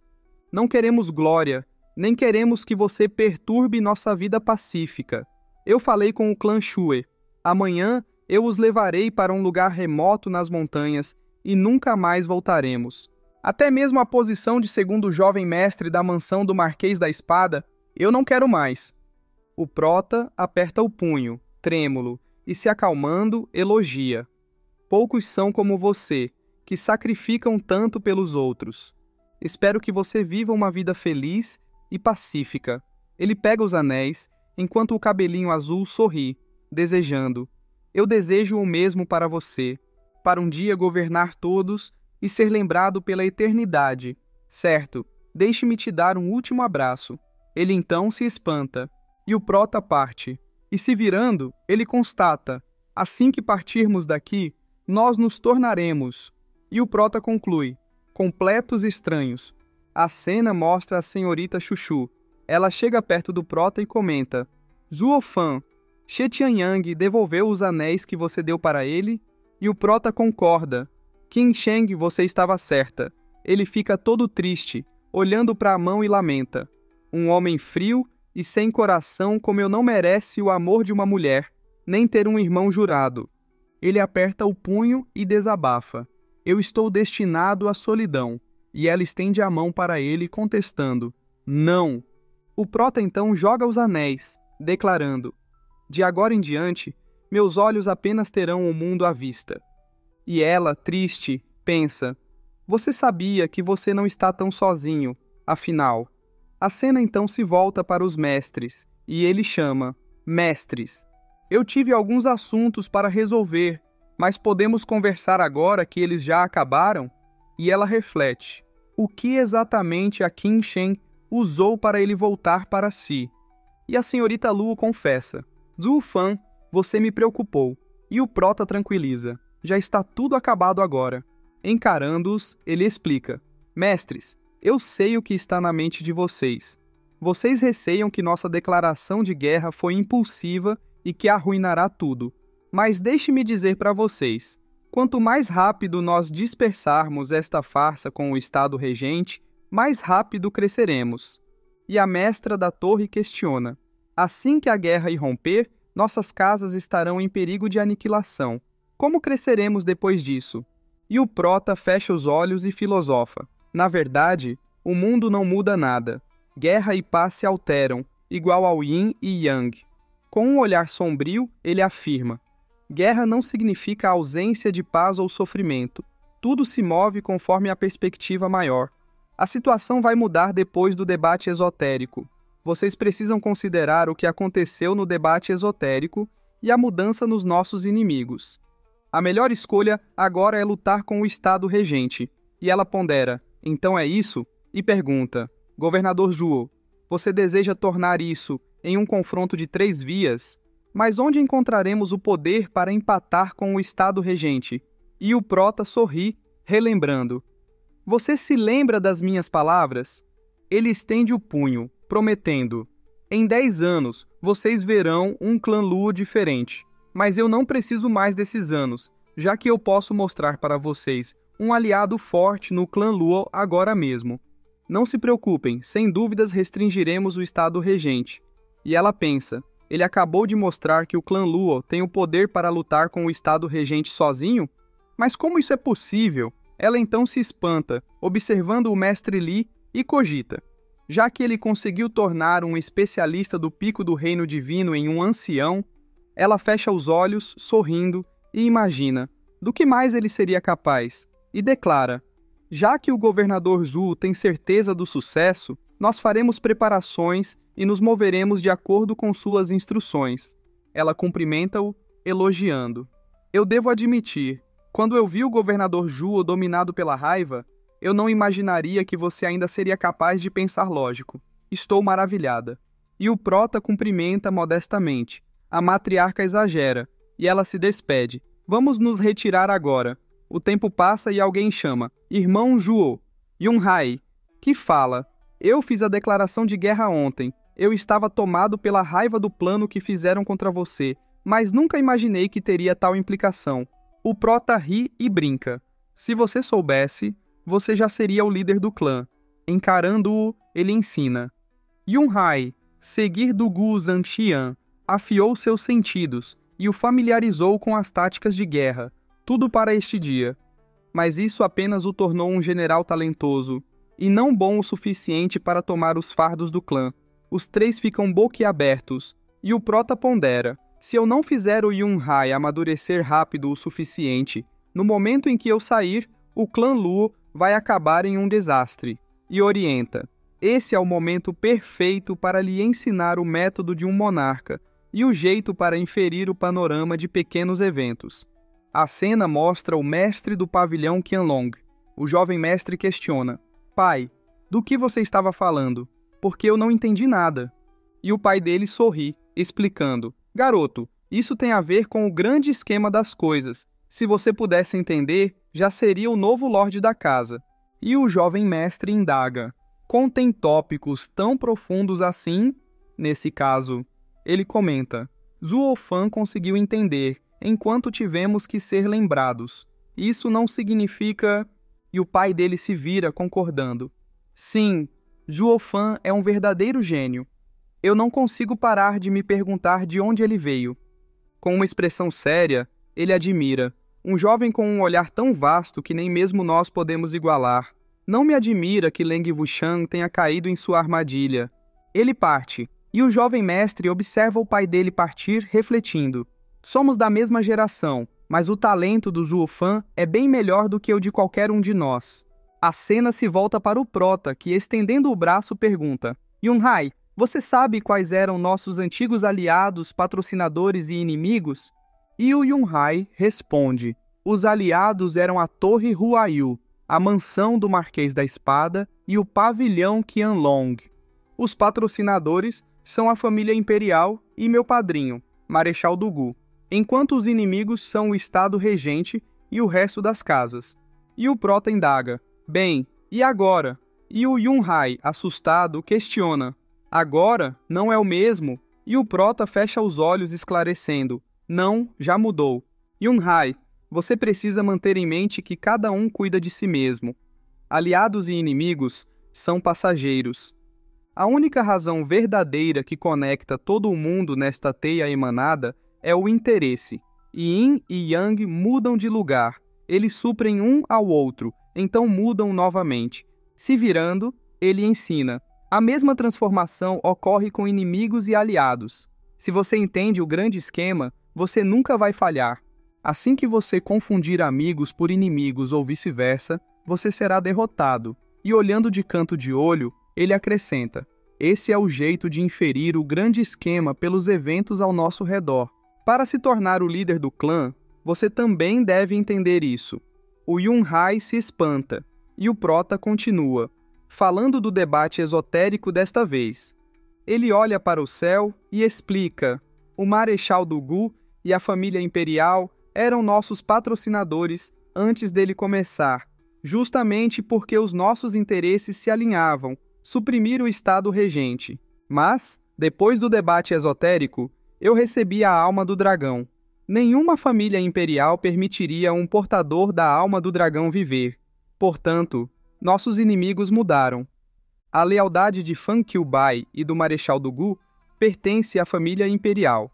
Não queremos glória, nem queremos que você perturbe nossa vida pacífica. Eu falei com o clã Shue. Amanhã eu os levarei para um lugar remoto nas montanhas e nunca mais voltaremos. Até mesmo a posição de segundo jovem mestre da mansão do Marquês da Espada, eu não quero mais." O prota aperta o punho, trêmulo, e se acalmando, elogia: "Poucos são como você, que sacrificam tanto pelos outros. Espero que você viva uma vida feliz e pacífica." Ele pega os anéis, enquanto o cabelinho azul sorri, desejando: "Eu desejo o mesmo para você, para um dia governar todos e ser lembrado pela eternidade. Certo, deixe-me te dar um último abraço." Ele então se espanta, e o prota parte. E se virando, ele constata: "Assim que partirmos daqui, nós nos tornaremos." E o prota conclui: "Completos estranhos." A cena mostra a senhorita Chuchu. Ela chega perto do prota e comenta: "Juofan, She Tianyang devolveu os anéis que você deu para ele?" E o prota concorda: "Qin Sheng, você estava certa." Ele fica todo triste, olhando para a mão e lamenta: "Um homem frio e sem coração como eu não merece o amor de uma mulher, nem ter um irmão jurado." Ele aperta o punho e desabafa: "Eu estou destinado à solidão." E ela estende a mão para ele, contestando: "Não." O prota então joga os anéis, declarando: "De agora em diante, meus olhos apenas terão o mundo à vista." E ela, triste, pensa: "Você sabia que você não está tão sozinho, afinal." A cena então se volta para os mestres, e ele chama: "Mestres, eu tive alguns assuntos para resolver, mas podemos conversar agora que eles já acabaram?" E ela reflete: o que exatamente a Qin Shen usou para ele voltar para si? E a senhorita Luo confessa: "Zufan, você me preocupou." E o prota tranquiliza: "Já está tudo acabado agora." Encarando-os, ele explica: "Mestres, eu sei o que está na mente de vocês. Vocês receiam que nossa declaração de guerra foi impulsiva e que arruinará tudo. Mas deixe-me dizer para vocês, quanto mais rápido nós dispersarmos esta farsa com o Estado regente, mais rápido cresceremos." E a mestra da torre questiona: "Assim que a guerra irromper, nossas casas estarão em perigo de aniquilação. Como cresceremos depois disso?" E o prota fecha os olhos e filosofa: "Na verdade, o mundo não muda nada. Guerra e paz se alteram, igual ao yin e yang." Com um olhar sombrio, ele afirma: "Guerra não significa ausência de paz ou sofrimento. Tudo se move conforme a perspectiva maior. A situação vai mudar depois do debate esotérico. Vocês precisam considerar o que aconteceu no debate esotérico e a mudança nos nossos inimigos. A melhor escolha agora é lutar com o Estado regente." E ela pondera: "Então é isso?" e pergunta: Governador Zhuo, você deseja tornar isso em um confronto de 3 vias? Mas onde encontraremos o poder para empatar com o Estado regente? E o Prota sorri, relembrando: Você se lembra das minhas palavras? Ele estende o punho, prometendo: Em 10 anos, vocês verão um clã Luo diferente. Mas eu não preciso mais desses anos, já que eu posso mostrar para vocês um aliado forte no clã Luo agora mesmo. Não se preocupem, sem dúvidas restringiremos o Estado regente. E ela pensa: ele acabou de mostrar que o clã Luo tem o poder para lutar com o Estado regente sozinho? Mas como isso é possível? Ela então se espanta, observando o mestre Li, e cogita: já que ele conseguiu tornar um especialista do pico do reino divino em um ancião, ela fecha os olhos, sorrindo, e imagina do que mais ele seria capaz, e declara: já que o governador Zhu tem certeza do sucesso, nós faremos preparações e nos moveremos de acordo com suas instruções. Ela cumprimenta-o, elogiando: eu devo admitir, quando eu vi o governador Zhu dominado pela raiva, eu não imaginaria que você ainda seria capaz de pensar lógico. Estou maravilhada. E o Prota cumprimenta modestamente. A matriarca exagera, e ela se despede. Vamos nos retirar agora. O tempo passa e alguém chama: Irmão Zhuo, Yunhai, que fala: eu fiz a declaração de guerra ontem. Eu estava tomado pela raiva do plano que fizeram contra você, mas nunca imaginei que teria tal implicação. O Prota ri e brinca. Se você soubesse, você já seria o líder do clã. Encarando-o, ele ensina: Yunhai, seguir do Gu Zhantian, afiou seus sentidos e o familiarizou com as táticas de guerra, tudo para este dia. Mas isso apenas o tornou um general talentoso, e não bom o suficiente para tomar os fardos do clã. Os 3 ficam boquiabertos, e o Prota pondera: se eu não fizer o Yunhai amadurecer rápido o suficiente, no momento em que eu sair, o clã Luo vai acabar em um desastre. E orienta: esse é o momento perfeito para lhe ensinar o método de um monarca e o jeito para inferir o panorama de pequenos eventos. A cena mostra o mestre do pavilhão Qianlong. O jovem mestre questiona: pai, do que você estava falando? Porque eu não entendi nada. E o pai dele sorri, explicando: garoto, isso tem a ver com o grande esquema das coisas. Se você pudesse entender, já seria o novo lorde da casa. E o jovem mestre indaga: contém tópicos tão profundos assim? Nesse caso, ele comenta: Zhuo Fan conseguiu entender, enquanto tivemos que ser lembrados. Isso não significa... E o pai dele se vira, concordando: sim, Zhuo Fan é um verdadeiro gênio. Eu não consigo parar de me perguntar de onde ele veio. Com uma expressão séria, ele admira: um jovem com um olhar tão vasto que nem mesmo nós podemos igualar. Não me admira que Leng Wuxian tenha caído em sua armadilha. Ele parte, e o jovem mestre observa o pai dele partir, refletindo: somos da mesma geração, mas o talento do Zhuo Fan é bem melhor do que o de qualquer um de nós. A cena se volta para o Prota, que, estendendo o braço, pergunta: Yunhai, você sabe quais eram nossos antigos aliados, patrocinadores e inimigos? E o Yunhai responde: os aliados eram a Torre Huaiyu, a mansão do Marquês da Espada e o pavilhão Qianlong. Os patrocinadores são a família imperial e meu padrinho, Marechal do Gu, enquanto os inimigos são o Estado regente e o resto das casas. E o Prota indaga: bem, e agora? E o Yunhai, assustado, questiona: agora não é o mesmo? E o Prota fecha os olhos, esclarecendo: não, já mudou. Yunhai, você precisa manter em mente que cada um cuida de si mesmo. Aliados e inimigos são passageiros. A única razão verdadeira que conecta todo o mundo nesta teia emanada é o interesse. Yin e Yang mudam de lugar. Eles suprem um ao outro, então mudam novamente. Se virando, ele ensina: a mesma transformação ocorre com inimigos e aliados. Se você entende o grande esquema, você nunca vai falhar. Assim que você confundir amigos por inimigos ou vice-versa, você será derrotado. E olhando de canto de olho, ele acrescenta: esse é o jeito de inferir o grande esquema pelos eventos ao nosso redor. Para se tornar o líder do clã, você também deve entender isso. O Yunhai se espanta, e o Prota continua: falando do debate esotérico desta vez. Ele olha para o céu e explica: o Marechal Dugu e a família imperial eram nossos patrocinadores antes dele começar, justamente porque os nossos interesses se alinhavam, suprimir o Estado regente. Mas, depois do debate esotérico, eu recebi a alma do dragão. Nenhuma família imperial permitiria um portador da alma do dragão viver. Portanto, nossos inimigos mudaram. A lealdade de Fan Qiubai e do Marechal Dugu pertence à família imperial.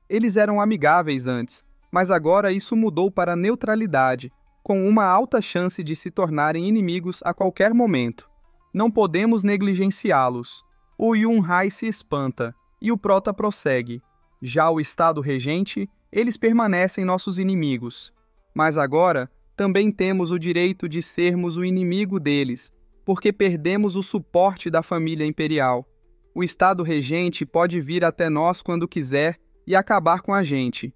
Eles eram amigáveis antes, mas agora isso mudou para neutralidade, com uma alta chance de se tornarem inimigos a qualquer momento. Não podemos negligenciá-los. O Yun-hai se espanta, e o Prota prossegue. Já o Estado regente, eles permanecem nossos inimigos. Mas agora, também temos o direito de sermos o inimigo deles, porque perdemos o suporte da família imperial. O Estado regente pode vir até nós quando quiser e acabar com a gente.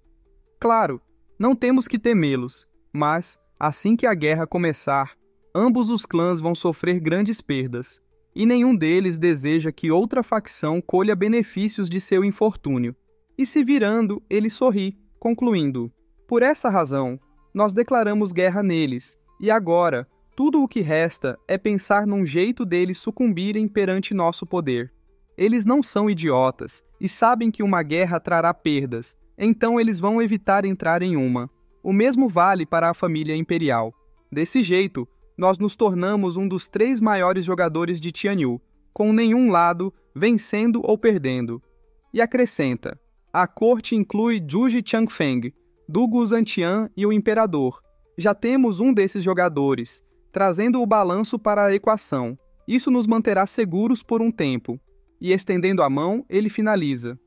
Claro, não temos que temê-los, mas, assim que a guerra começar, ambos os clãs vão sofrer grandes perdas, e nenhum deles deseja que outra facção colha benefícios de seu infortúnio. E se virando, ele sorri, concluindo: por essa razão, nós declaramos guerra neles, e agora, tudo o que resta é pensar num jeito deles sucumbirem perante nosso poder. Eles não são idiotas, e sabem que uma guerra trará perdas, então eles vão evitar entrar em uma. O mesmo vale para a família imperial. Desse jeito, nós nos tornamos um dos 3 maiores jogadores de Tianyu, com nenhum lado vencendo ou perdendo. E acrescenta: a corte inclui Zhuge Changfeng, Dugu Zantian e o Imperador. Já temos um desses jogadores, trazendo o balanço para a equação. Isso nos manterá seguros por um tempo. E estendendo a mão, ele finaliza: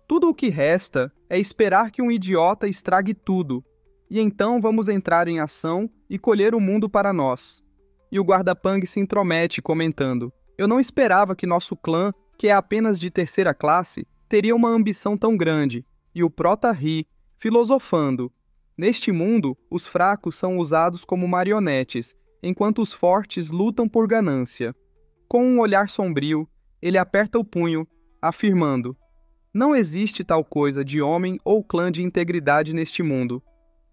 tudo o que resta é esperar que um idiota estrague tudo, e então vamos entrar em ação e colher o mundo para nós. E o guarda-pang se intromete, comentando: eu não esperava que nosso clã, que é apenas de 3ª classe, teria uma ambição tão grande. E o Prota ri, filosofando: neste mundo, os fracos são usados como marionetes, enquanto os fortes lutam por ganância. Com um olhar sombrio, ele aperta o punho, afirmando: não existe tal coisa de homem ou clã de integridade neste mundo.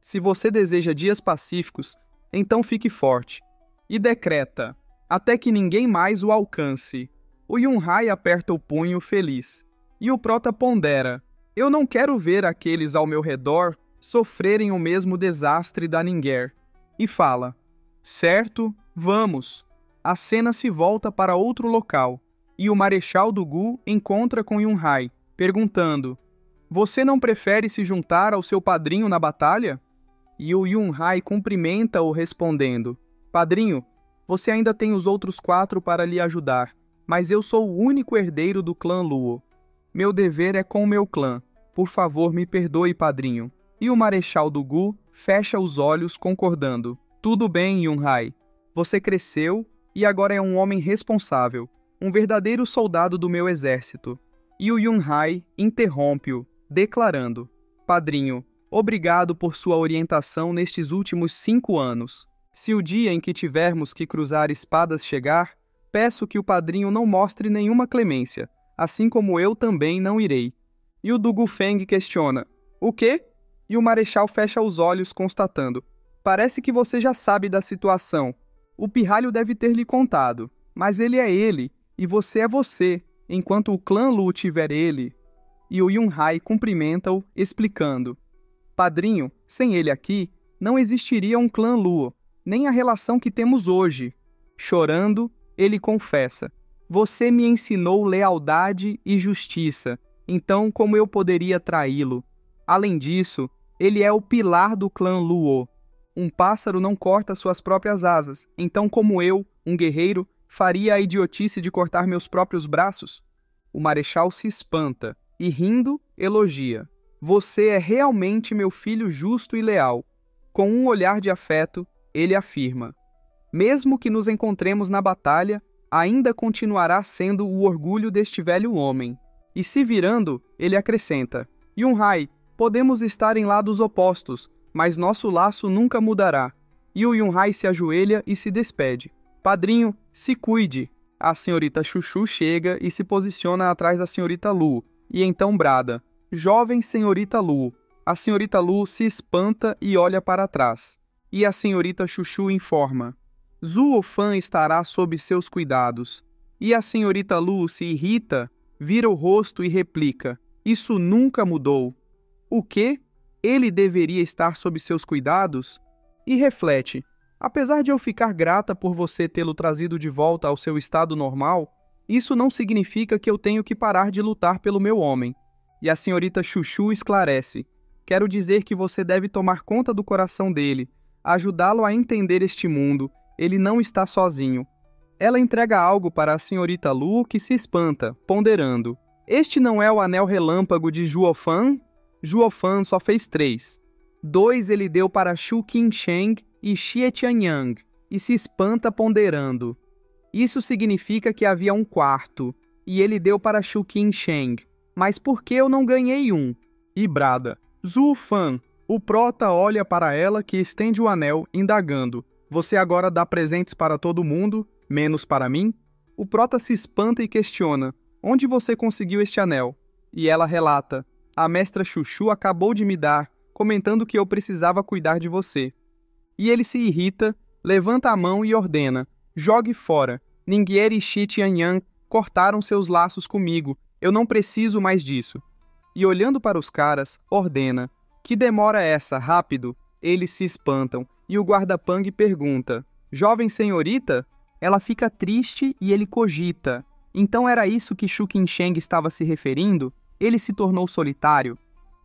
Se você deseja dias pacíficos, então fique forte. E decreta: até que ninguém mais o alcance. O Yun-hai aperta o punho feliz. E o Prota pondera: eu não quero ver aqueles ao meu redor sofrerem o mesmo desastre da Ninger. E fala: certo, vamos. A cena se volta para outro local, e o Marechal Dugu encontra com Yun-hai, perguntando: você não prefere se juntar ao seu padrinho na batalha? E o Yun-hai cumprimenta-o respondendo: padrinho, você ainda tem os outros 4 para lhe ajudar, mas eu sou o único herdeiro do clã Luo. Meu dever é com o meu clã. Por favor, me perdoe, padrinho. E o Marechal Dugu fecha os olhos, concordando: tudo bem, Yun-hai. Você cresceu e agora é um homem responsável, um verdadeiro soldado do meu exército. E o Yun-hai interrompe-o, declarando: padrinho, obrigado por sua orientação nestes últimos 5 anos. Se o dia em que tivermos que cruzar espadas chegar, peço que o padrinho não mostre nenhuma clemência, assim como eu também não irei. E o Dugu Feng questiona: o quê? E o Marechal fecha os olhos, constatando: parece que você já sabe da situação. O pirralho deve ter lhe contado, mas ele é ele, e você é você, enquanto o clã Lu tiver ele. E o Yun-hai cumprimenta-o, explicando: padrinho, sem ele aqui, não existiria um clã Luo, nem a relação que temos hoje. Chorando, ele confessa: você me ensinou lealdade e justiça, então como eu poderia traí-lo? Além disso, ele é o pilar do clã Luo. Um pássaro não corta suas próprias asas, então como eu, um guerreiro, faria a idiotice de cortar meus próprios braços? O Marechal se espanta e, rindo, elogia: você é realmente meu filho justo e leal. Com um olhar de afeto, ele afirma: mesmo que nos encontremos na batalha, ainda continuará sendo o orgulho deste velho homem. E se virando, ele acrescenta: Yun-hai, podemos estar em lados opostos, mas nosso laço nunca mudará. E o Yun-hai se ajoelha e se despede: padrinho, se cuide. A senhorita Chuchu chega e se posiciona atrás da senhorita Lu, e então brada: "Jovem senhorita Lu." A senhorita Lu se espanta e olha para trás. E a senhorita Chuchu informa: "Zhuo Fan estará sob seus cuidados." E a senhorita Lu se irrita, vira o rosto e replica: "Isso nunca mudou." "O quê? Ele deveria estar sob seus cuidados?" E reflete: "Apesar de eu ficar grata por você tê-lo trazido de volta ao seu estado normal, isso não significa que eu tenho que parar de lutar pelo meu homem." E a senhorita Chuchu esclarece: "Quero dizer que você deve tomar conta do coração dele, ajudá-lo a entender este mundo. Ele não está sozinho." Ela entrega algo para a senhorita Lu, que se espanta, ponderando: "Este não é o anel relâmpago de Zhuo Fan? Zhuo Fan só fez 3. 2 ele deu para Shu Qingsheng e Xie Tianyang." E se espanta, ponderando: "Isso significa que havia um quarto, e ele deu para Shu Qingsheng. Mas por que eu não ganhei um?" E brada: "Zhuo Fan." O prota olha para ela, que estende o anel, indagando: "Você agora dá presentes para todo mundo, menos para mim?" O prota se espanta e questiona: "Onde você conseguiu este anel?" E ela relata: "A mestra Chuchu acabou de me dar, comentando que eu precisava cuidar de você." E ele se irrita, levanta a mão e ordena: "Jogue fora. Ningguer e Shi Tianyang cortaram seus laços comigo. Eu não preciso mais disso." E olhando para os caras, ordena: "Que demora essa? Rápido!" Eles se espantam, e o guarda-pang pergunta: "Jovem senhorita?" Ela fica triste e ele cogita: "Então era isso que Shu Qingsheng estava se referindo? Ele se tornou solitário?"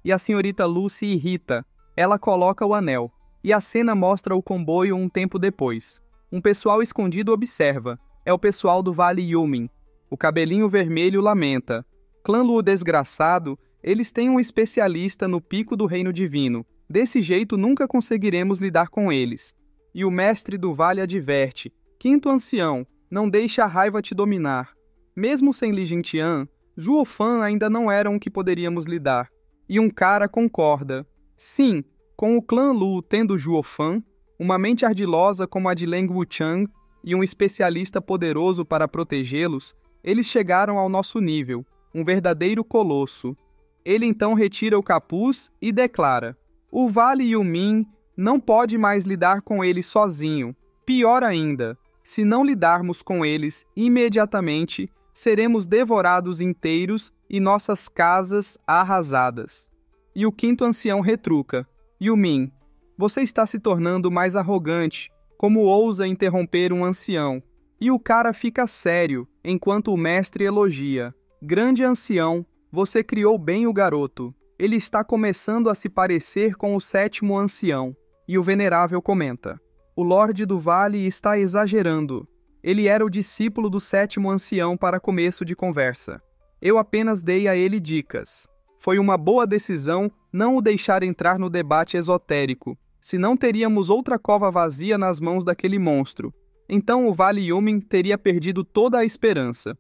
E a senhorita Lu se irrita. Ela coloca o anel. E a cena mostra o comboio um tempo depois. Um pessoal escondido observa. É o pessoal do Vale Yumin. O cabelinho vermelho lamenta: "Clã Lu desgraçado, eles têm um especialista no pico do reino divino. Desse jeito nunca conseguiremos lidar com eles." E o mestre do vale adverte: "Quinto ancião, não deixe a raiva te dominar. Mesmo sem Li Jingtian, Zhuo Fan ainda não era um que poderíamos lidar." E um cara concorda: "Sim, com o clã Lu tendo Zhuo Fan, uma mente ardilosa como a de Leng Wuchang e um especialista poderoso para protegê-los, eles chegaram ao nosso nível, um verdadeiro colosso." Ele então retira o capuz e declara: "O Vale Yumin não pode mais lidar com eles sozinho. Pior ainda, se não lidarmos com eles imediatamente, seremos devorados inteiros e nossas casas arrasadas." E o quinto ancião retruca: "Yumin, você está se tornando mais arrogante. Como ousa interromper um ancião?" E o cara fica sério, enquanto o mestre elogia: "Grande ancião, você criou bem o garoto. Ele está começando a se parecer com o 7º ancião." E o venerável comenta: "O Lorde do Vale está exagerando. Ele era o discípulo do 7º ancião para começo de conversa. Eu apenas dei a ele dicas. Foi uma boa decisão não o deixar entrar no debate esotérico, senão teríamos outra cova vazia nas mãos daquele monstro. Então o Vale Yumin teria perdido toda a esperança."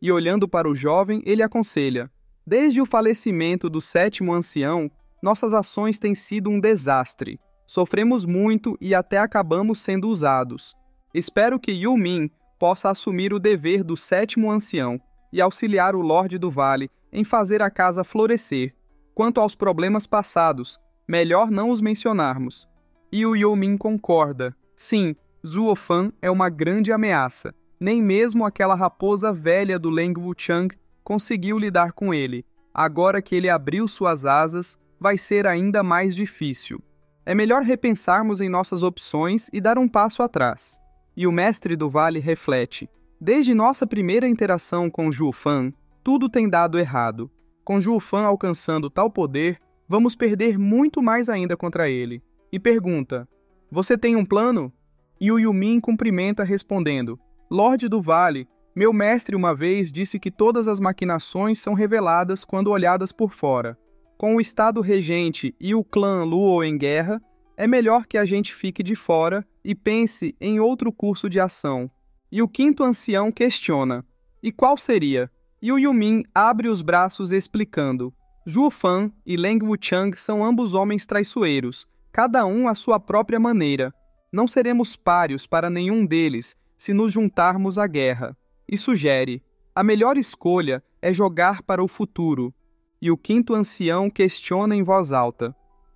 E olhando para o jovem, ele aconselha: "Desde o falecimento do 7º ancião, nossas ações têm sido um desastre. Sofremos muito e até acabamos sendo usados. Espero que Yumin possa assumir o dever do 7º ancião e auxiliar o Lorde do Vale em fazer a casa florescer. Quanto aos problemas passados, melhor não os mencionarmos." E o Yumin concorda: "Sim, Zhuo Fan é uma grande ameaça. Nem mesmo aquela raposa velha do Leng Wuchang conseguiu lidar com ele. Agora que ele abriu suas asas, vai ser ainda mais difícil. É melhor repensarmos em nossas opções e dar um passo atrás." E o mestre do vale reflete: "Desde nossa primeira interação com Zhuo Fan, tudo tem dado errado. Com Zhuo Fan alcançando tal poder, vamos perder muito mais ainda contra ele." E pergunta: "Você tem um plano?" E o Yumin cumprimenta respondendo: "Lorde do Vale, meu mestre uma vez disse que todas as maquinações são reveladas quando olhadas por fora. Com o Estado regente e o clã Luo em guerra, é melhor que a gente fique de fora e pense em outro curso de ação." E o quinto ancião questiona: "E qual seria?" E o Yumin abre os braços explicando: "Zhuo Fan e Leng Wuchang são ambos homens traiçoeiros, cada um à sua própria maneira. Não seremos páreos para nenhum deles se nos juntarmos à guerra. e sugere: a melhor escolha é jogar para o futuro. E o quinto ancião questiona em voz alta: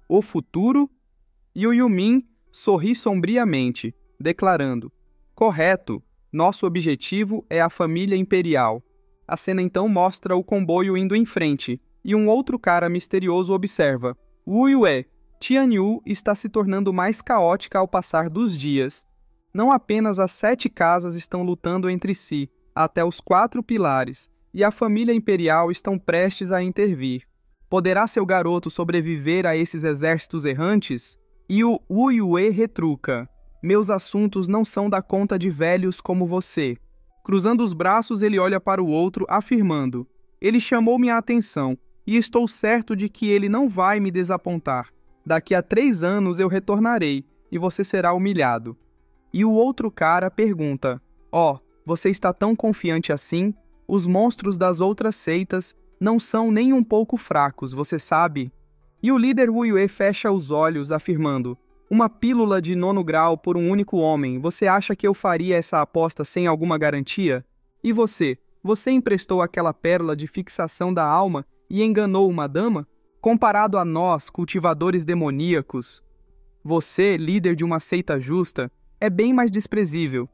o futuro? E o Yumin sorri sombriamente, declarando: correto, nosso objetivo é a família imperial. A cena então mostra o comboio indo em frente, e um outro cara misterioso observa: Wu Yue, Tianyu está se tornando mais caótica ao passar dos dias. Não apenas as 7 casas estão lutando entre si, até os 4 pilares, e a família imperial estão prestes a intervir. Poderá seu garoto sobreviver a esses exércitos errantes? E o Wu Yue retruca: meus assuntos não são da conta de velhos como você. Cruzando os braços, ele olha para o outro, afirmando: ele chamou minha atenção, e estou certo de que ele não vai me desapontar. Daqui a 3 anos eu retornarei, e você será humilhado. E o outro cara pergunta: você está tão confiante assim? Os monstros das outras seitas não são nem um pouco fracos, você sabe? E o líder Wu Yue fecha os olhos, afirmando: uma pílula de 9º grau por um único homem, você acha que eu faria essa aposta sem alguma garantia? E você? Você emprestou aquela pérola de fixação da alma e enganou uma dama? Comparado a nós, cultivadores demoníacos, você, líder de uma seita justa, é bem mais desprezível.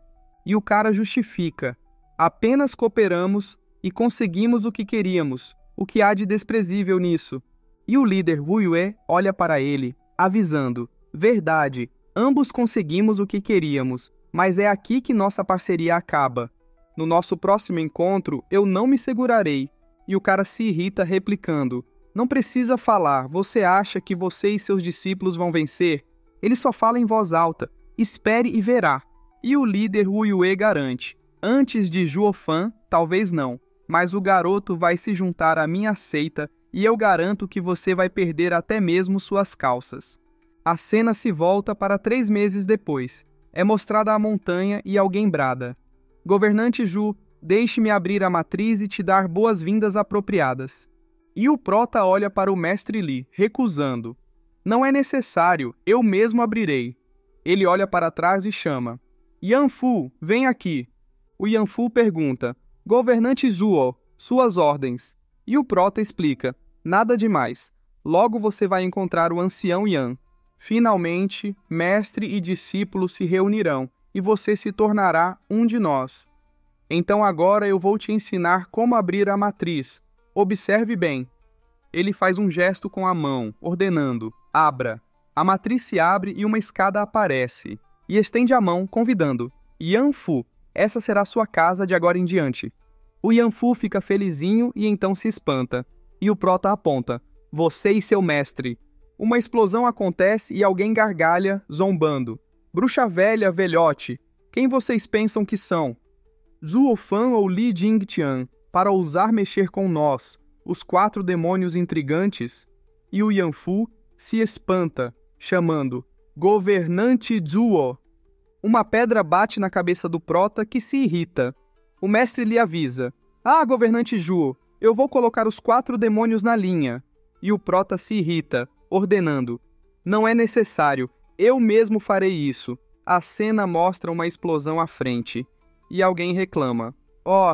E o cara justifica: apenas cooperamos e conseguimos o que queríamos. O que há de desprezível nisso? E o líder Wu Yue olha para ele, avisando: verdade, ambos conseguimos o que queríamos, mas é aqui que nossa parceria acaba. No nosso próximo encontro, eu não me segurarei. E o cara se irrita replicando: não precisa falar, você acha que você e seus discípulos vão vencer? Ele só fala em voz alta: espere e verá. E o líder Wu Yue garante: antes de Zhuofan, talvez não, mas o garoto vai se juntar à minha seita e eu garanto que você vai perder até mesmo suas calças. A cena se volta para 3 meses depois. É mostrada a montanha e alguém brada: governante Zhu, deixe-me abrir a matriz e te dar boas-vindas apropriadas. E o prota olha para o mestre Li, recusando: não é necessário, eu mesmo abrirei. Ele olha para trás e chama: Yanfu, vem aqui. O Yanfu pergunta: governante Zhuo, suas ordens. E o prota explica: nada demais. Logo você vai encontrar o ancião Yan. Finalmente, mestre e discípulo se reunirão, e você se tornará um de nós. Então agora eu vou te ensinar como abrir a matriz. Observe bem. Ele faz um gesto com a mão, ordenando: abra. A matriz se abre e uma escada aparece. E estende a mão, convidando: Yanfu, essa será sua casa de agora em diante. O Yanfu fica felizinho e então se espanta. E o prota aponta: você e seu mestre. Uma explosão acontece e alguém gargalha, zombando: bruxa velha, velhote, quem vocês pensam que são? Zhuofan ou Li Jingtian, para ousar mexer com nós, os 4 demônios intrigantes? E o Yanfu se espanta, chamando: governante Zhuo. Uma pedra bate na cabeça do prota, que se irrita. O mestre lhe avisa: governante Zhuo, eu vou colocar os 4 demônios na linha. E o prota se irrita, ordenando: não é necessário, eu mesmo farei isso. A cena mostra uma explosão à frente. E alguém reclama: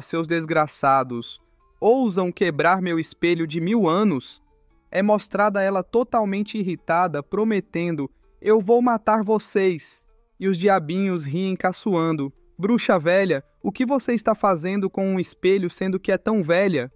seus desgraçados, ousam quebrar meu espelho de 1000 anos? É mostrada ela totalmente irritada, prometendo: eu vou matar vocês. E os diabinhos riem caçoando: bruxa velha, o que você está fazendo com um espelho sendo que é tão velha?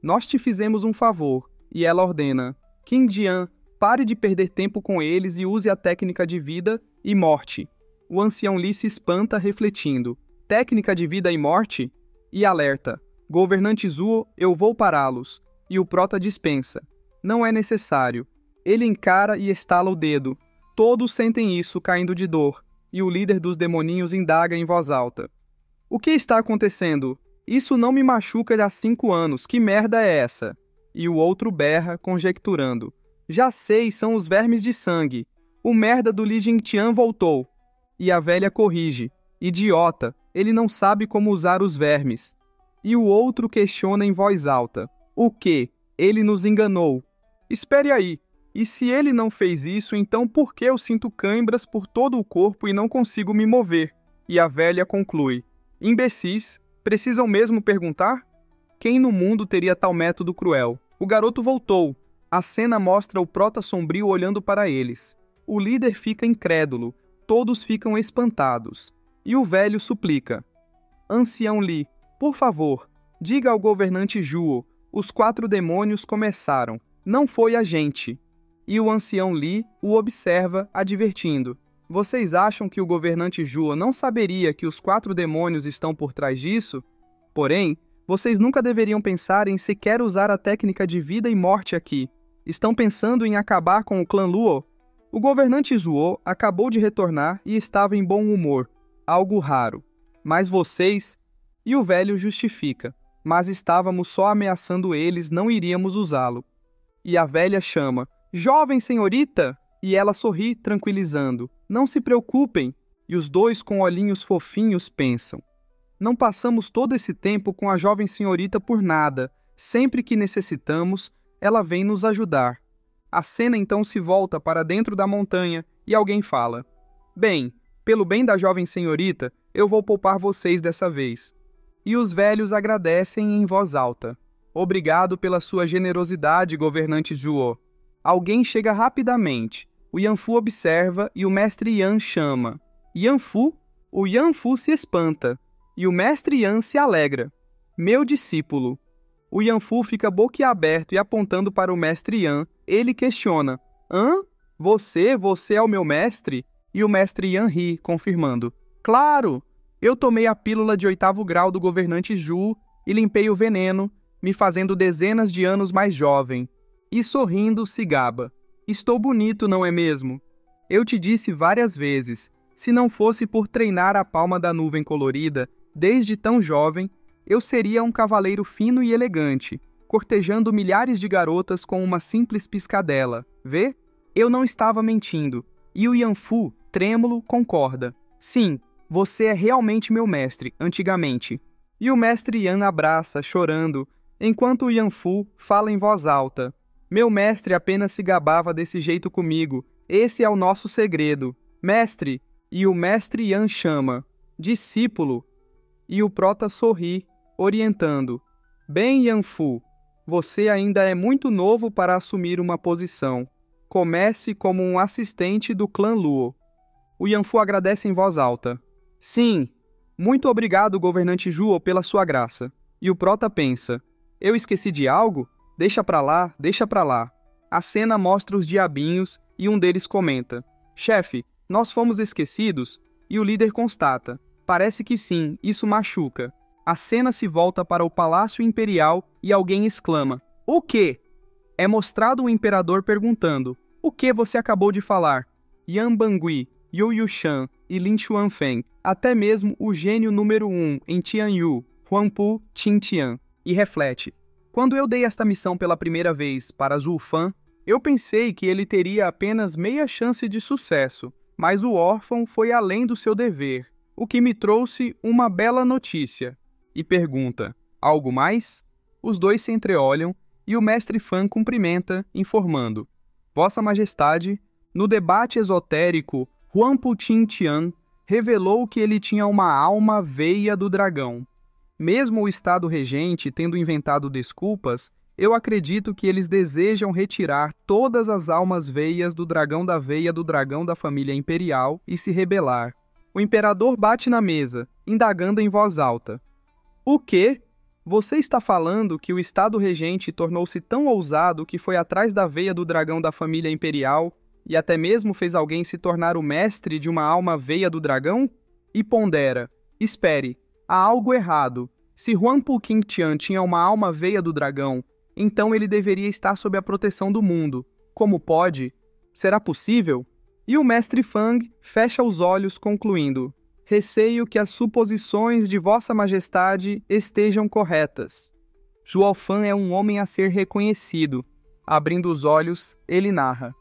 Nós te fizemos um favor. E ela ordena: Qin Jian, pare de perder tempo com eles e use a técnica de vida e morte. O ancião Li se espanta, refletindo: técnica de vida e morte? E alerta: governante Zhuo, eu vou pará-los. E o prota dispensa: não é necessário. Ele encara e estala o dedo. Todos sentem isso, caindo de dor. E o líder dos demoninhos indaga em voz alta: o que está acontecendo? Isso não me machuca há 5 anos, que merda é essa? E o outro berra, conjecturando: já sei, são os vermes de sangue. O merda do Li Jingtian voltou. E a velha corrige: idiota, ele não sabe como usar os vermes. E o outro questiona em voz alta: o quê? Ele nos enganou. Espere aí, e se ele não fez isso, então por que eu sinto cãibras por todo o corpo e não consigo me mover? E a velha conclui: imbecis, Precisam mesmo perguntar? Quem no mundo teria tal método cruel? O garoto voltou. A cena mostra o prota sombrio olhando para eles. O líder fica incrédulo. Todos ficam espantados. E o velho suplica. Ancião Li, por favor, diga ao governante Zhuo, os 4 demônios começaram. Não foi a gente. E o ancião Li o observa, advertindo. Vocês acham que o governante Zhuo não saberia que os 4 demônios estão por trás disso? Porém, vocês nunca deveriam pensar em sequer usar a técnica de vida e morte aqui. Estão pensando em acabar com o clã Luo? O governante Zhuo acabou de retornar e estava em bom humor. Algo raro. Mas vocês... E o velho justifica. Mas estávamos só ameaçando eles, não iríamos usá-lo. E a velha chama. Jovem senhorita! E ela sorri, tranquilizando. Não se preocupem. E os dois com olhinhos fofinhos pensam. Não passamos todo esse tempo com a jovem senhorita por nada. Sempre que necessitamos, ela vem nos ajudar. A cena então se volta para dentro da montanha e alguém fala. Bem, pelo bem da jovem senhorita, eu vou poupar vocês dessa vez. E os velhos agradecem em voz alta. Obrigado pela sua generosidade, governante Zhuo. Alguém chega rapidamente. O Yanfu observa e o mestre Yan chama. Yanfu? O Yanfu se espanta. E o mestre Yan se alegra. Meu discípulo. O Yanfu fica boquiaberto e apontando para o mestre Yan, ele questiona. Hã? Você é o meu mestre? E o mestre Yan ri, confirmando. Claro! Eu tomei a pílula de 8º grau do governante Zhu e limpei o veneno, me fazendo dezenas de anos mais jovem. E sorrindo, se gaba. Estou bonito, não é mesmo? Eu te disse várias vezes, se não fosse por treinar a palma da nuvem colorida, desde tão jovem, eu seria um cavaleiro fino e elegante, cortejando milhares de garotas com uma simples piscadela. Vê? Eu não estava mentindo. E o Yanfu, trêmulo, concorda. Sim, você é realmente meu mestre, antigamente. E o mestre Yan abraça, chorando, enquanto o Yanfu fala em voz alta. Meu mestre apenas se gabava desse jeito comigo. Esse é o nosso segredo. Mestre! E o mestre Yan chama. Discípulo! E o prota sorri, orientando. Bem, Yanfu, você ainda é muito novo para assumir uma posição. Comece como um assistente do clã Luo. O Yanfu agradece em voz alta. Sim, muito obrigado, governante Zhuo, pela sua graça. E o prota pensa. Eu esqueci de algo? Deixa pra lá, deixa pra lá. A cena mostra os diabinhos e um deles comenta. Chefe, nós fomos esquecidos? E o líder constata. Parece que sim, isso machuca. A cena se volta para o Palácio Imperial e alguém exclama. O quê? É mostrado o imperador perguntando. O que você acabou de falar? Yan Bangui, Yu Yushan e Lin Xuanfeng, até mesmo o gênio número 1 em Tianyu, Huangpu Qingtian, e reflete. Quando eu dei esta missão pela primeira vez para Zhu Fan, eu pensei que ele teria apenas meia chance de sucesso, mas o órfão foi além do seu dever, o que me trouxe uma bela notícia. E pergunta, algo mais? Os dois se entreolham e o mestre Fan cumprimenta, informando. Vossa Majestade, no debate esotérico, Huangpu Qingtian revelou que ele tinha uma alma veia do dragão. Mesmo o Estado Regente tendo inventado desculpas, eu acredito que eles desejam retirar todas as almas veias do dragão da veia do dragão da família imperial e se rebelar. O imperador bate na mesa, indagando em voz alta. O quê? Você está falando que o Estado Regente tornou-se tão ousado que foi atrás da veia do dragão da família imperial e até mesmo fez alguém se tornar o mestre de uma alma veia do dragão? E pondera. Espere. Há algo errado. Se Huangpu Qingtian tinha uma alma veia do dragão, então ele deveria estar sob a proteção do mundo. Como pode? Será possível? E o mestre Fang fecha os olhos, concluindo. Receio que as suposições de Vossa Majestade estejam corretas. Zhuo Fan é um homem a ser reconhecido. Abrindo os olhos, ele narra.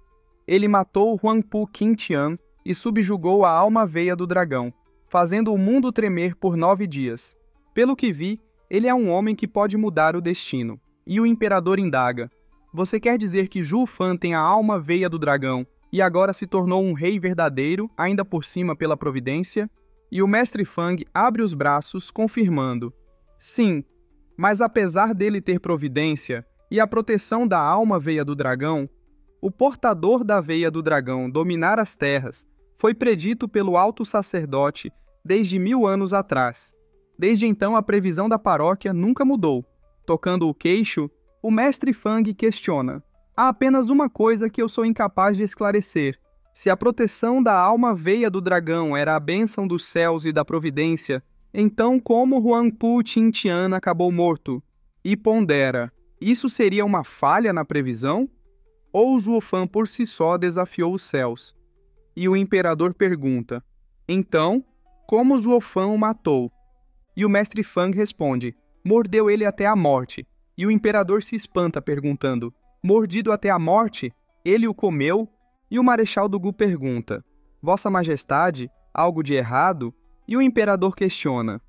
Ele matou Huangpu Qingtian e subjugou a alma veia do dragão, fazendo o mundo tremer por 9 dias. Pelo que vi, ele é um homem que pode mudar o destino. E o imperador indaga. Você quer dizer que Zhu Fan tem a alma veia do dragão e agora se tornou um rei verdadeiro, ainda por cima pela providência? E o mestre Fang abre os braços, confirmando. Sim, mas apesar dele ter providência e a proteção da alma veia do dragão, o portador da veia do dragão dominar as terras foi predito pelo alto sacerdote desde 1000 anos atrás. Desde então a previsão da paróquia nunca mudou. Tocando o queixo, o mestre Fang questiona: há apenas uma coisa que eu sou incapaz de esclarecer. Se a proteção da alma veia do dragão era a bênção dos céus e da providência, então como Huangpu Qingtian acabou morto? E pondera: isso seria uma falha na previsão? Ou Zhuo Fan por si só desafiou os céus? E o imperador pergunta: então, como Zhuo Fan o matou? E o mestre Fang responde: mordeu ele até a morte. E o imperador se espanta perguntando: mordido até a morte? Ele o comeu? E o marechal do Gu pergunta: Vossa Majestade, algo de errado? E o imperador questiona: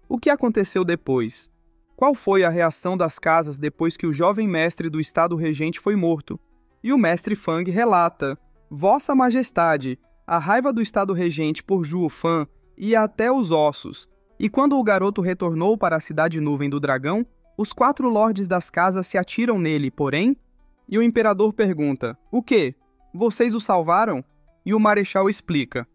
o que aconteceu depois? Qual foi a reação das casas depois que o jovem mestre do Estado Regente foi morto? E o mestre Fang relata: Vossa Majestade, a raiva do Estado Regente por Zhuo Fan ia até os ossos. E quando o garoto retornou para a cidade nuvem do dragão, os 4 lordes das casas se atiram nele, porém... E o imperador pergunta: o quê? Vocês o salvaram? E o marechal explica: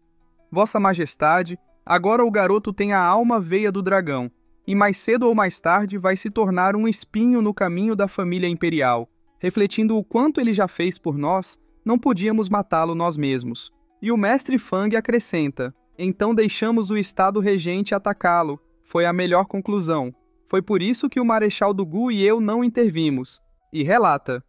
Vossa Majestade, agora o garoto tem a alma veia do dragão, e mais cedo ou mais tarde vai se tornar um espinho no caminho da família imperial. Refletindo o quanto ele já fez por nós, não podíamos matá-lo nós mesmos. E o mestre Fang acrescenta: então deixamos o Estado Regente atacá-lo. Foi a melhor conclusão. Foi por isso que o marechal do Gu e eu não intervimos. E relata: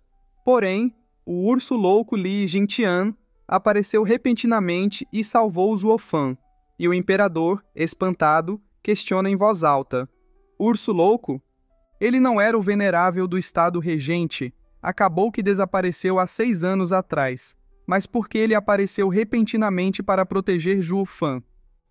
porém, o urso louco Li Jingtian apareceu repentinamente e salvou Zhuo Fan. E o imperador, espantado, questiona em voz alta: urso louco? Ele não era o venerável do Estado Regente. Acabou que desapareceu há 6 anos atrás, mas porque ele apareceu repentinamente para proteger Zhuo Fan.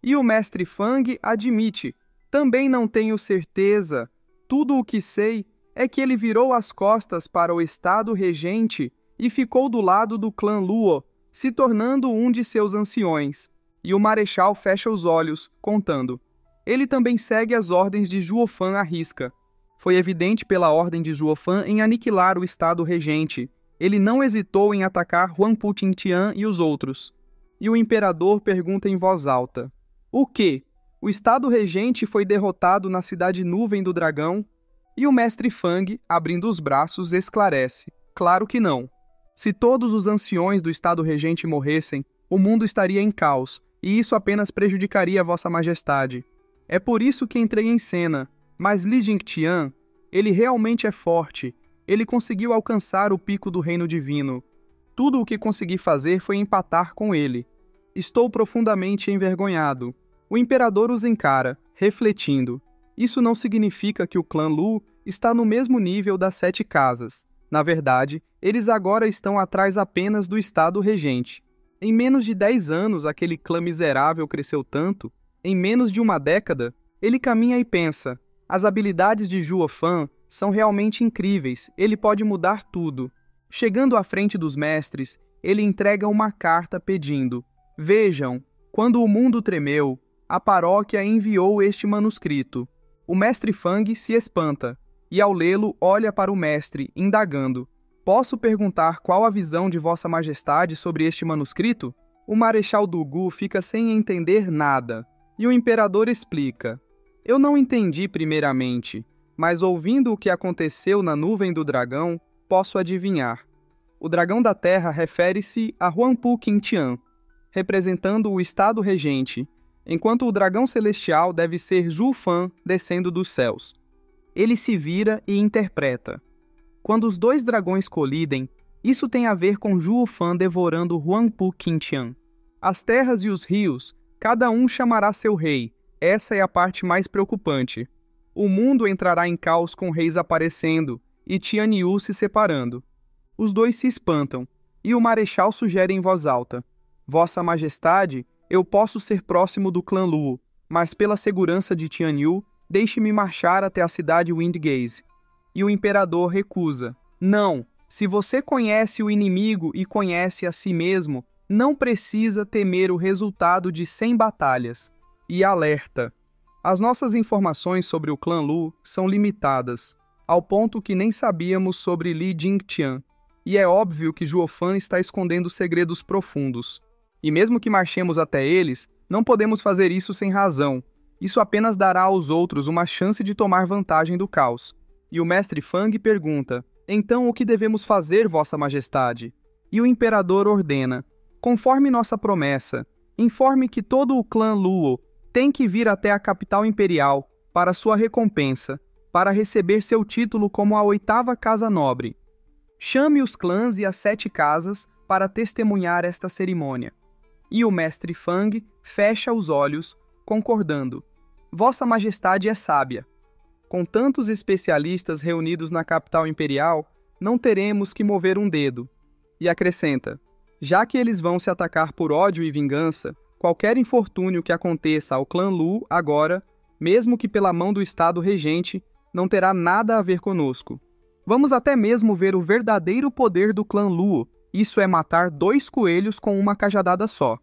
E o mestre Fang admite: também não tenho certeza. Tudo o que sei é que ele virou as costas para o Estado Regente e ficou do lado do clã Luo, se tornando um de seus anciões. E o marechal fecha os olhos, contando: ele também segue as ordens de Zhuo Fan à risca. Foi evidente pela ordem de Zhuo Fan em aniquilar o Estado Regente. Ele não hesitou em atacar Huangpu Qingtian e os outros. E o imperador pergunta em voz alta: o quê? O Estado Regente foi derrotado na cidade nuvem do dragão? E o mestre Fang, abrindo os braços, esclarece: claro que não. Se todos os anciões do Estado Regente morressem, o mundo estaria em caos, e isso apenas prejudicaria Vossa Majestade. É por isso que entrei em cena. Mas Li Jingtian, ele realmente é forte. Ele conseguiu alcançar o pico do reino divino. Tudo o que consegui fazer foi empatar com ele. Estou profundamente envergonhado. O imperador os encara, refletindo. Isso não significa que o clã Lu está no mesmo nível das 7 casas. Na verdade, eles agora estão atrás apenas do Estado Regente. Em menos de 10 anos, aquele clã miserável cresceu tanto. Em menos de uma década, ele caminha e pensa: as habilidades de Zhuo Fan são realmente incríveis, ele pode mudar tudo. Chegando à frente dos mestres, ele entrega uma carta pedindo: vejam, quando o mundo tremeu, a paróquia enviou este manuscrito. O mestre Fang se espanta, e ao lê-lo olha para o mestre, indagando: posso perguntar qual a visão de Vossa Majestade sobre este manuscrito? O marechal do Gu fica sem entender nada, e o imperador explica: eu não entendi primeiramente, mas ouvindo o que aconteceu na nuvem do dragão, posso adivinhar. O dragão da terra refere-se a Huangpu Qingtian, representando o Estado Regente, enquanto o dragão celestial deve ser Zhuo Fan descendo dos céus. Ele se vira e interpreta: quando os 2 dragões colidem, isso tem a ver com Zhuo Fan devorando Huangpu Qingtian. As terras e os rios, cada um chamará seu rei. Essa é a parte mais preocupante. O mundo entrará em caos com reis aparecendo e Tianyu se separando. Os 2 se espantam, e o marechal sugere em voz alta: Vossa Majestade, eu posso ser próximo do clã Luo, mas pela segurança de Tianyu, deixe-me marchar até a cidade Windgaze. E o imperador recusa: não, se você conhece o inimigo e conhece a si mesmo, não precisa temer o resultado de 100 batalhas. E alerta: As nossas informações sobre o clã Lu são limitadas, ao ponto que nem sabíamos sobre Li Jingtian, e é óbvio que Zhuo Fan está escondendo segredos profundos. E mesmo que marchemos até eles, não podemos fazer isso sem razão. Isso apenas dará aos outros uma chance de tomar vantagem do caos. E o mestre Fang pergunta: então o que devemos fazer, Vossa Majestade? E o imperador ordena: conforme nossa promessa, informe que todo o clã Luo tem que vir até a capital imperial para sua recompensa, para receber seu título como a 8ª casa nobre. Chame os clãs e as 7 casas para testemunhar esta cerimônia. E o mestre Fang fecha os olhos, concordando: Vossa Majestade é sábia. Com tantos especialistas reunidos na capital imperial, não teremos que mover um dedo. E acrescenta: já que eles vão se atacar por ódio e vingança, qualquer infortúnio que aconteça ao clã Lu agora, mesmo que pela mão do Estado regente, não terá nada a ver conosco. Vamos até mesmo ver o verdadeiro poder do clã Luo. Isso é matar 2 coelhos com uma cajadada só.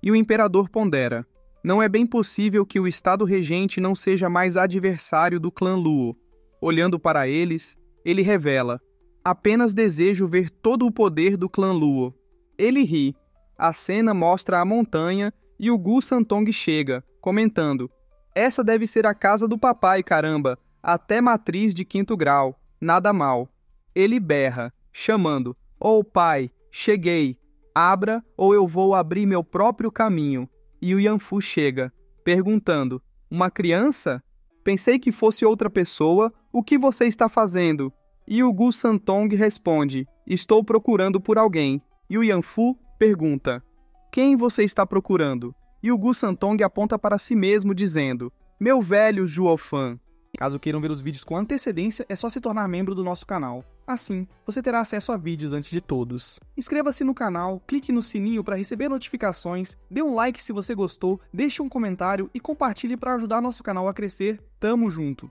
E o imperador pondera: não é bem possível que o Estado regente não seja mais adversário do clã Luo. Olhando para eles, ele revela: apenas desejo ver todo o poder do clã Luo. Ele ri. A cena mostra a montanha e o Gu Santong chega, comentando: essa deve ser a casa do papai, caramba, até matriz de 5º grau. Nada mal. Ele berra, chamando: oh pai, cheguei. Abra ou eu vou abrir meu próprio caminho. E o Yanfu chega, perguntando: uma criança? Pensei que fosse outra pessoa. O que você está fazendo? E o Gu Santong responde: estou procurando por alguém. E o Yanfu pergunta: quem você está procurando? E o Gu Santong aponta para si mesmo, dizendo: meu velho Zhuo Fan. Caso queiram ver os vídeos com antecedência, é só se tornar membro do nosso canal. Assim, você terá acesso a vídeos antes de todos. Inscreva-se no canal, clique no sininho para receber notificações, dê um like se você gostou, deixe um comentário e compartilhe para ajudar nosso canal a crescer. Tamo junto!